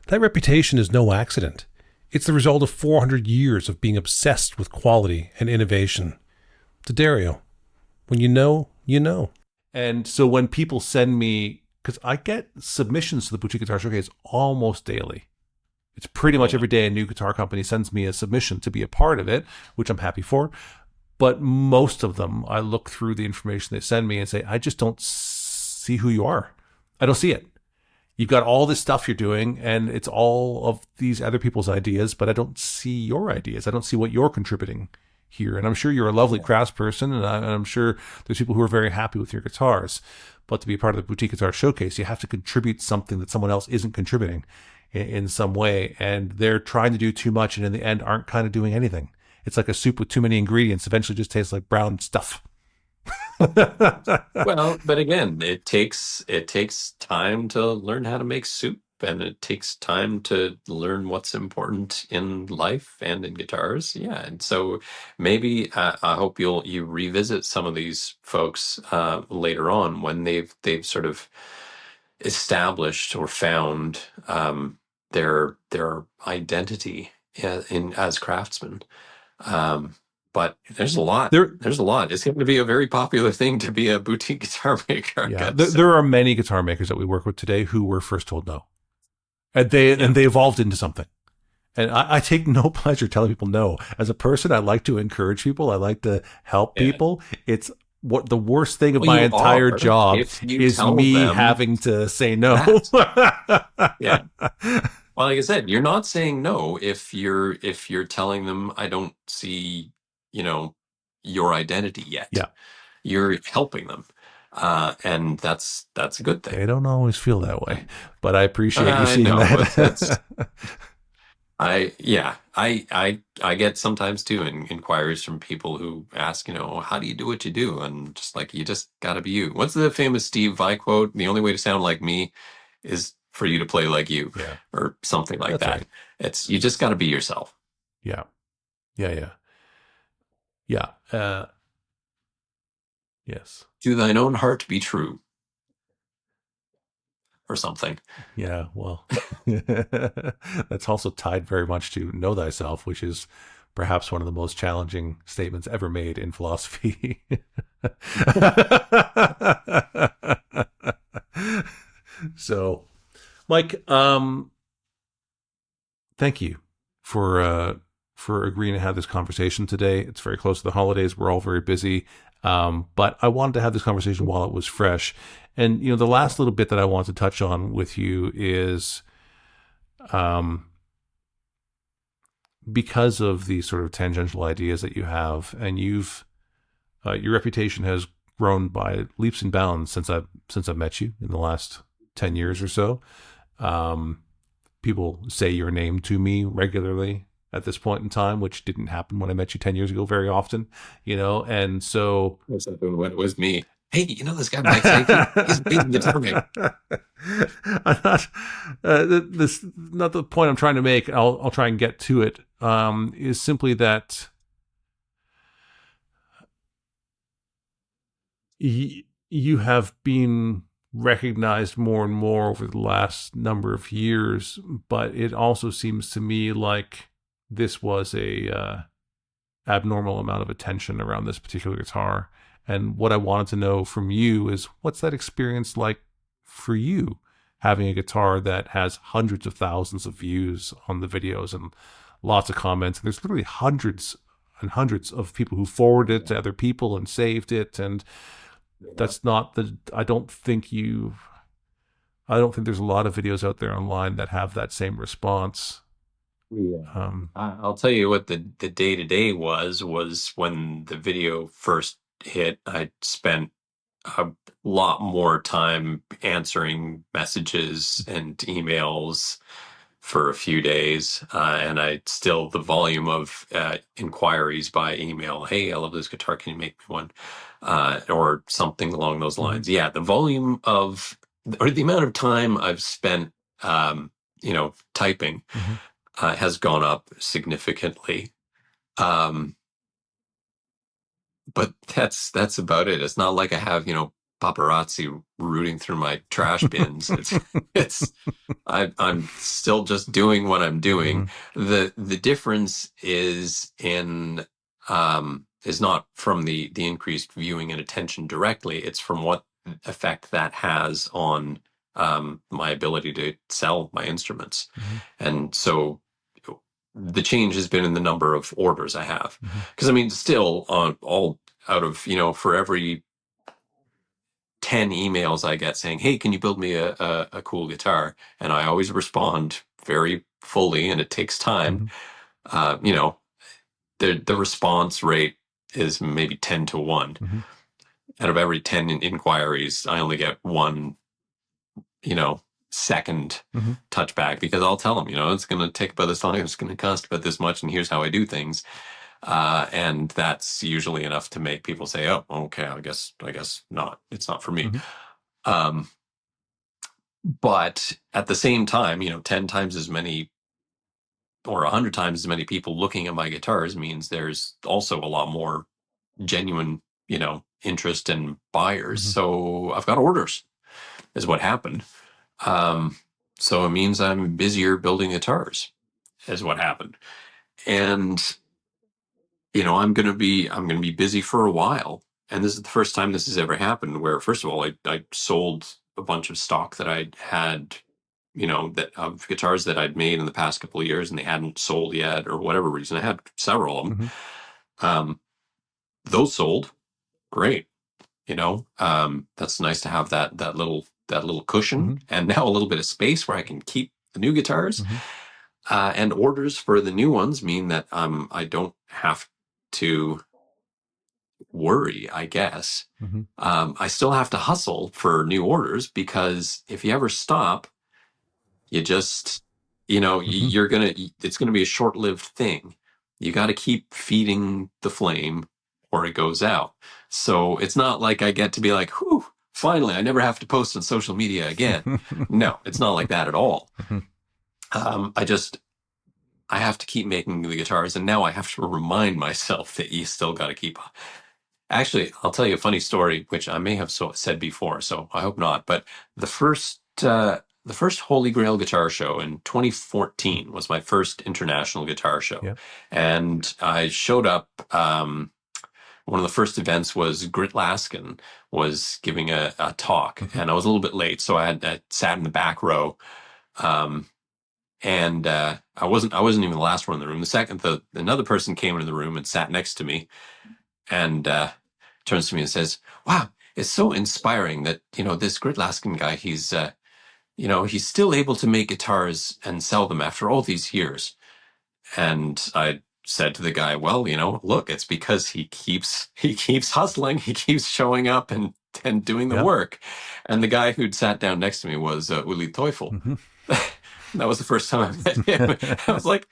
That reputation is no accident. It's the result of 400 years of being obsessed with quality and innovation. D'Addario. When you know, you know. And so when people send me, because I get submissions to the Boutique Guitar Showcase almost daily. It's pretty much every day a new guitar company sends me a submission to be a part of it, which I'm happy for. But most of them, I look through the information they send me and say, I just don't see who you are. I don't see it. You've got all this stuff you're doing, and it's all of these other people's ideas, but I don't see your ideas. I don't see what you're contributing here. And I'm sure you're a lovely craftsperson, and I'm sure there's people who are very happy with your guitars. But to be a part of the Boutique Guitar Showcase, you have to contribute something that someone else isn't contributing in some way, and they're trying to do too much and in the end aren't kind of doing anything. It's like a soup with too many ingredients, eventually just tastes like brown stuff. Well, but again, it takes time to learn how to make soup, and it takes time to learn what's important in life and in guitars. Yeah, and so maybe I hope you revisit some of these folks later on when they've sort of established or found their identity as craftsmen. But there's a lot. There's a lot. It's going to be a very popular thing to be a boutique guitar maker. Yeah, there are many guitar makers that we work with today who were first told no, and they evolved into something. And I take no pleasure telling people no. As a person, I like to encourage people. I like to help people. It's what the worst thing of Well, my you entire are job if you is tell me them having to say no. that. Yeah. Well, like I said, you're not saying no if you're telling them I don't see, you know, your identity yet. Yeah. You're helping them. And that's a good thing. They don't always feel that way, but I appreciate you I seeing know it's that. I get sometimes too inquiries from people who ask, how do you do what you do? And just like, you just gotta be you. What's the famous Steve Vai quote? The only way to sound like me is for you to play like you, Yeah, or something like that's that. right. You just gotta be yourself. Yeah. Yeah. Yeah. Yes. To thine own heart be true, or something. Yeah. Well, that's also tied very much to know thyself, which is perhaps one of the most challenging statements ever made in philosophy. So, Mike, thank you for agreeing to have this conversation today. It's very close to the holidays. We're all very busy. But I wanted to have this conversation while it was fresh. And, the last little bit that I want to touch on with you is because of the sort of tangential ideas that you have, and your reputation has grown by leaps and bounds since I've met you in the last 10 years or so. People say your name to me regularly at this point in time, which didn't happen when I met you 10 years ago very often, and so. What's that when it was me? Hey, this guy Mike Sankey? He's a amazing guitar maker. I'm not, this not the point I'm trying to make. I'll try and get to it. Is simply that you have been recognized more and more over the last number of years, but it also seems to me like this was a abnormal amount of attention around this particular guitar. And what I wanted to know from you is, what's that experience like for you, having a guitar that has hundreds of thousands of views on the videos and lots of comments? And there's literally hundreds and hundreds of people who forwarded it to other people and saved it. And that's not I don't think there's a lot of videos out there online that have that same response. Yeah. I'll tell you what the day-to-day was when the video first hit. I spent a lot more time answering messages and emails for a few days, and the volume of inquiries by email. Hey, I love this guitar. Can you make me one? Or something along those lines. Mm-hmm. Yeah, the volume or the amount of time I've spent, typing, mm-hmm. Has gone up significantly. But that's about it. It's not like I have, paparazzi rooting through my trash bins. I'm still just doing what I'm doing. Mm-hmm. The difference is is not from the increased viewing and attention directly. It's from what effect that has on my ability to sell my instruments. Mm-hmm. And so the change has been in the number of orders I have. Because, mm-hmm. Still all out of, for every 10 emails I get saying, hey, can you build me a cool guitar? And I always respond very fully, and it takes time. Mm-hmm. The response rate is maybe 10 to 1. Mm-hmm. Out of every 10 inquiries, I only get one, second mm-hmm. touchback, because I'll tell them, it's going to take about this long, it's going to cost about this much, and here's how I do things. And that's usually enough to make people say, oh, okay, I guess not. It's not for me. Mm-hmm. But at the same time, 10 times as many or 100 times as many people looking at my guitars means there's also a lot more genuine, interest and buyers. Mm-hmm. So I've got orders, is what happened. So it means I'm busier building guitars, is what happened. And, I'm going to be busy for a while. And this is the first time this has ever happened, where, first of all, I sold a bunch of stock that I had, that of guitars that I'd made in the past couple of years, and they hadn't sold yet, or whatever reason. I had several of them. Mm-hmm. Those sold. Great. That's nice to have that little cushion, Mhm. and now a little bit of space where I can keep the new guitars. Mhm. And orders for the new ones mean that I don't have to worry, I guess. Mhm. I still have to hustle for new orders, because if you ever stop, you just, Mhm. it's gonna be a short-lived thing. You got to keep feeding the flame or it goes out. So it's not like I get to be like, whew, finally, I never have to post on social media again. No, it's not like that at all. Mhm. I have to keep making the guitars, and now I have to remind myself that you still got to keep. Actually, I'll tell you a funny story, which I may have said before, so I hope not. But the first Holy Grail guitar show in 2014 was my first international guitar show, Yeah. and I showed up. One of the first events was Grit Laskin was giving a talk, Mhm. and I was a little bit late, so I sat in the back row. Um, and I wasn't even the last one in the room. Another person came into the room and sat next to me, and turns to me and says, "Wow, it's so inspiring that this Grit Laskin guy. He's still able to make guitars and sell them after all these years." And I said to the guy, "Well, look, it's because he keeps hustling, he keeps showing up and doing the Yeah. work." And the guy who'd sat down next to me was Uli Teufel. Mhm. That was the first time I met him. I was like,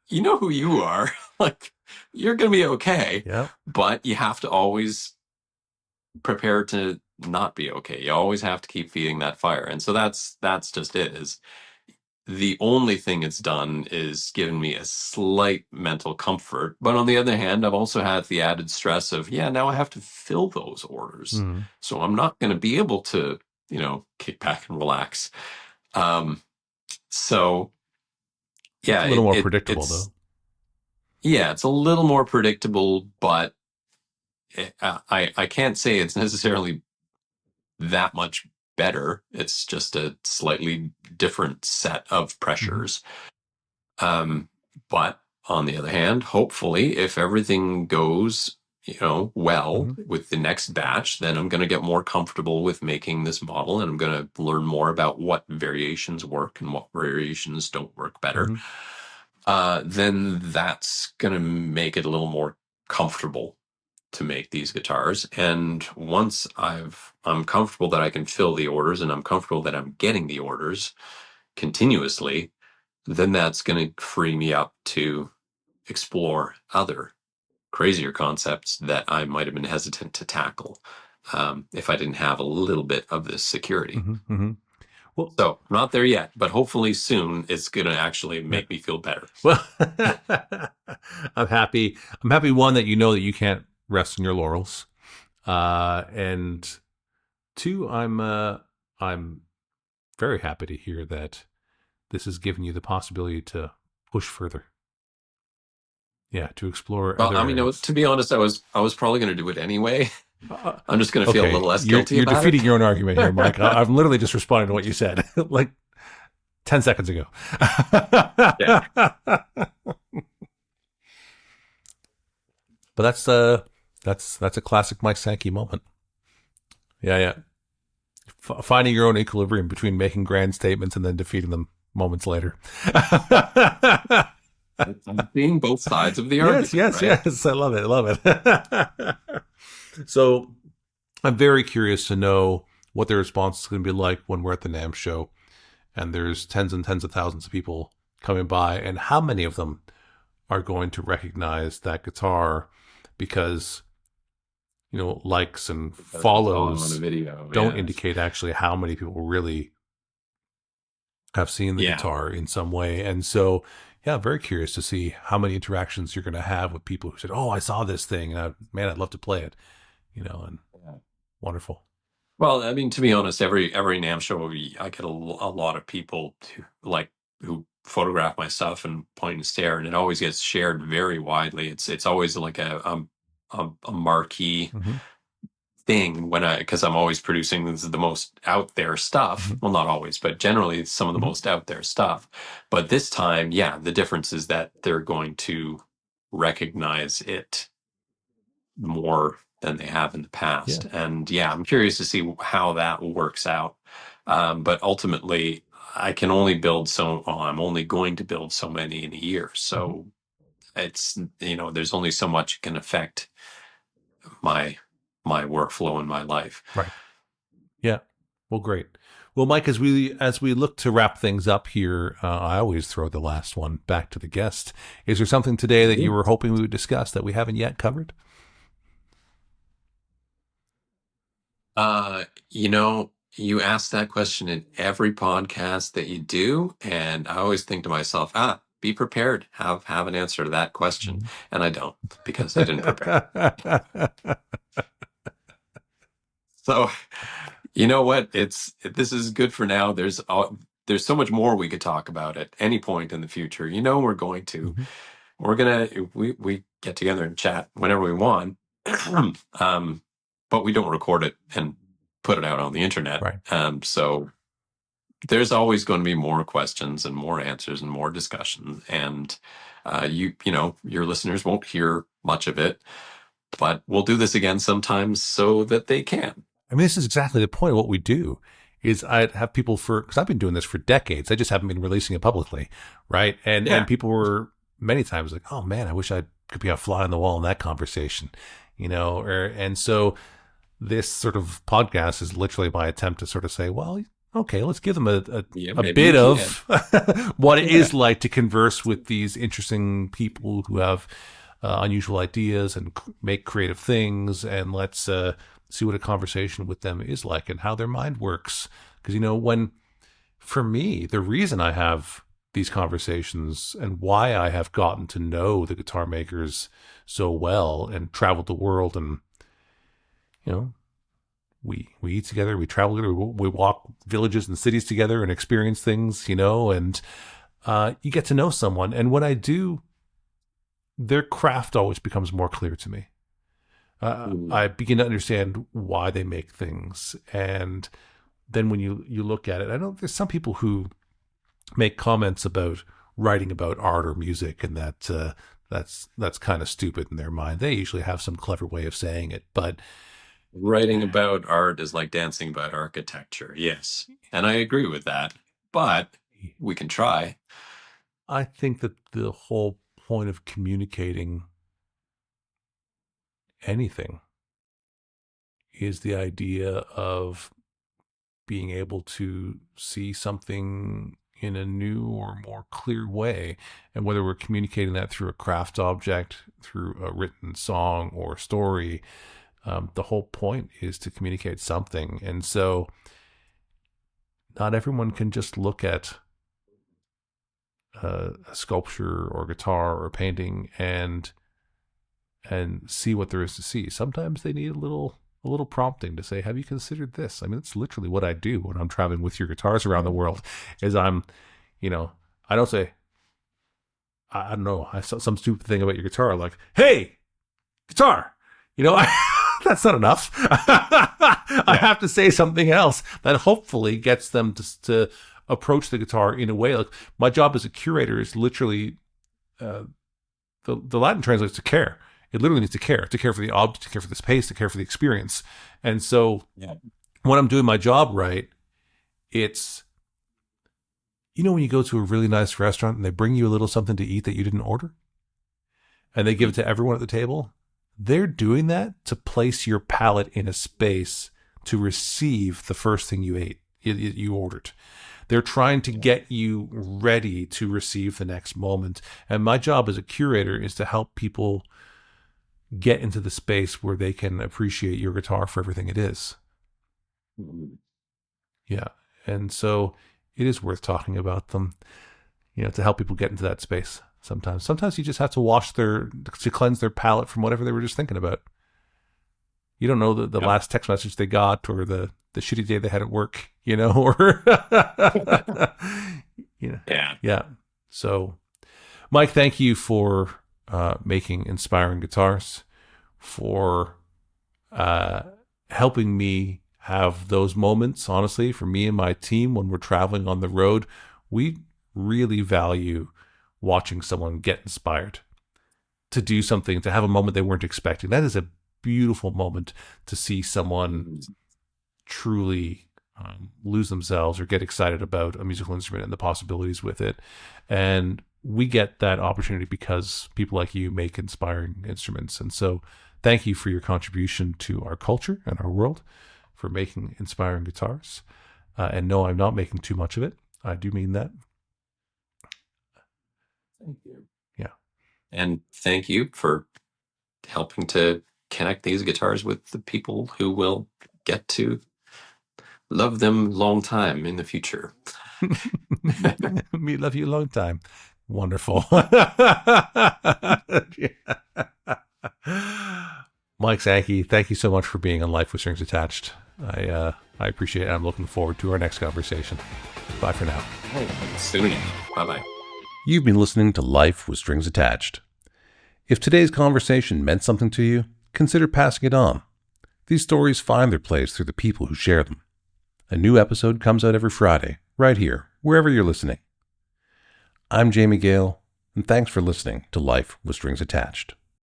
you know who you are. Like, you're going to be okay, Yeah. but you have to always prepare to not be okay. You always have to keep feeding that fire. And so that's just it. Is the only thing it's done is given me a slight mental comfort. But on the other hand, I've also had the added stress of, yeah, now I have to fill those orders. Mhm. So I'm not going to be able to, kick back and relax. Um, so It's yeah, a little more it predictable, it's though. yeah, it's a little more predictable, but I can't say it's necessarily that much better. It's just a slightly different set of Mhm. pressures. Um, but on the other hand, hopefully, if everything goes, well Mhm. with the next batch, then I'm going to get more comfortable with making this model, and I'm going to learn more about what variations work and what variations don't work better. Mhm. Then that's going to make it a little more comfortable to make these guitars. And once I'm comfortable that I can fill the orders, and I'm comfortable that I'm getting the orders continuously, then that's going to free me up to explore other crazier concepts that I might have been hesitant to tackle, if I didn't have a little bit of this security. Mhm. Mhm. Well, So not there yet, but hopefully soon it's going to actually yeah. make me feel better. Well, I'm happy. I'm happy, one, that you know that you can't rest on your laurels, and two, I'm very happy to hear that this has given you the possibility to push further. Yeah, to explore Well, other I mean, areas. to be honest, I was probably going to do it anyway. Uh, I'm just going to feel a okay, little less you're guilty you're about defeating it. your own argument here, Mike. I'm literally just responding to what you said like 10 seconds ago. Yeah. But that's a classic Mike Sankey moment. Yeah, yeah. Finding your own equilibrium between making grand statements and then defeating them moments later. I'm seeing both sides of the Yes, argument, yes, right? yes. I love it. I love it. So I'm very curious to know what the response is going to be like when we're at the NAMM show and there's tens and tens of thousands of people coming by, and how many of them are going to recognize that guitar because, likes and Because I saw it on a follows video. don't Yes. indicate actually how many people really have seen the Yeah. guitar in some way. And so, yeah, I'm very curious to see how many interactions you're going to have with people who said, "Oh, I saw this thing. Man, I'd love to play it." And Yeah. wonderful. Well, I mean, to be honest, every NAMM show, I get a lot of people who photograph my stuff and point and stare, and it always gets shared very widely. It's always like a marquee Hmm. thing because I'm always producing the most out there stuff. Hmm. Well, not always, but generally it's some of the Hmm. most out there stuff. But this time, yeah, the difference is that they're going to recognize it more than they have in the past. Yeah. And yeah, I'm curious to see how that works out. But ultimately, I can only build I'm only going to build so many in a year. Mhm. So it's, there's only so much can affect my workflow in my life. Right. Yeah. Well, great. Well, Mike, as we look to wrap things up here, I always throw the last one back to the guest. Is there something today that you were hoping we would discuss that we haven't yet covered? You ask that question in every podcast that you do, and I always think to myself, be prepared, have an answer to that question. And I don't, because I didn't prepare. So, you know what? This is good for now. There's so much more we could talk about at any point in the future. We're going to. Mhm. We're gonna we get together and chat whenever we want. But we don't record it and put it out on the internet. Right. So there's always going to be more questions and more answers and more discussion. And your listeners won't hear much of it, but we'll do this again sometimes so that they can. I mean, this is exactly the point of what we do. Is I'd have people because I've been doing this for decades. I just haven't been releasing it publicly, right? And people were many times like, "Oh man, I wish I could be a fly on the wall in that conversation," and so this sort of podcast is literally my attempt to sort of say, well, okay, let's give them a bit of what it is like to converse with these interesting people who have unusual ideas and make creative things, and let's see what a conversation with them is like and how their mind works. Because, for me, the reason I have these conversations and why I have gotten to know the guitar makers so well and traveled the world and, we eat together, we travel together, we walk villages and cities together and experience things, and you get to know someone. And when I do, their craft always becomes more clear to me. I begin to understand why they make things. And then when you look at it, I know there's some people who make comments about writing about art or music, and that's kind of stupid in their mind. They usually have some clever way of saying it, but writing about art is like dancing about architecture. Yes. And I agree with that, but we can try. I think that the whole point of communicating anything is the idea of being able to see something in a new or more clear way. And whether we're communicating that through a craft object, through a written song or story, the whole point is to communicate something. And so not everyone can just look at a sculpture or guitar or painting and see what there is to see. Sometimes they need a little prompting to say, have you considered this? I mean, it's literally what I do when I'm traveling with your guitars around the world is I don't say, I don't know, I saw some stupid thing about your guitar, like, hey, guitar, that's not enough. I have to say something else that hopefully gets them to approach the guitar in a way. Like, my job as a curator is literally, the Latin translates to care. It literally means to care for the object, to care for the space, to care for the experience. And so when I'm doing my job right, it's, when you go to a really nice restaurant and they bring you a little something to eat that you didn't order and they give it to everyone at the table, they're doing that to place your palate in a space to receive the first thing you ate, you ordered. They're trying to get you ready to receive the next moment. And my job as a curator is to help people get into the space where they can appreciate your guitar for everything it is. Yeah. And so it is worth talking about them, to help people get into that space. Sometimes you just have to to cleanse their palate from whatever they were just thinking about. You don't know the last text message they got or the shitty day they had at work, or, Yeah. So, Mike, thank you for making inspiring guitars, for helping me have those moments. Honestly, for me and my team, when we're traveling on the road, we really value watching someone get inspired to do something, to have a moment they weren't expecting. That is a beautiful moment to see someone truly lose themselves or get excited about a musical instrument and the possibilities with it. And we get that opportunity because people like you make inspiring instruments. And so thank you for your contribution to our culture and our world, for making inspiring guitars. And no, I'm not making too much of it. I do mean that. Thank you. Yeah. And thank you for helping to connect these guitars with the people who will get to love them long time in the future. Me love you a long time. Wonderful. Mike Sankey, thank you so much for being on Life with Strings Attached. I appreciate it. I'm looking forward to our next conversation. Bye for now. Soon. Bye-bye. You've been listening to Life with Strings Attached. If today's conversation meant something to you, consider passing it on. These stories find their place through the people who share them. A new episode comes out every Friday, right here, wherever you're listening. I'm Jamie Gale, and thanks for listening to Life with Strings Attached.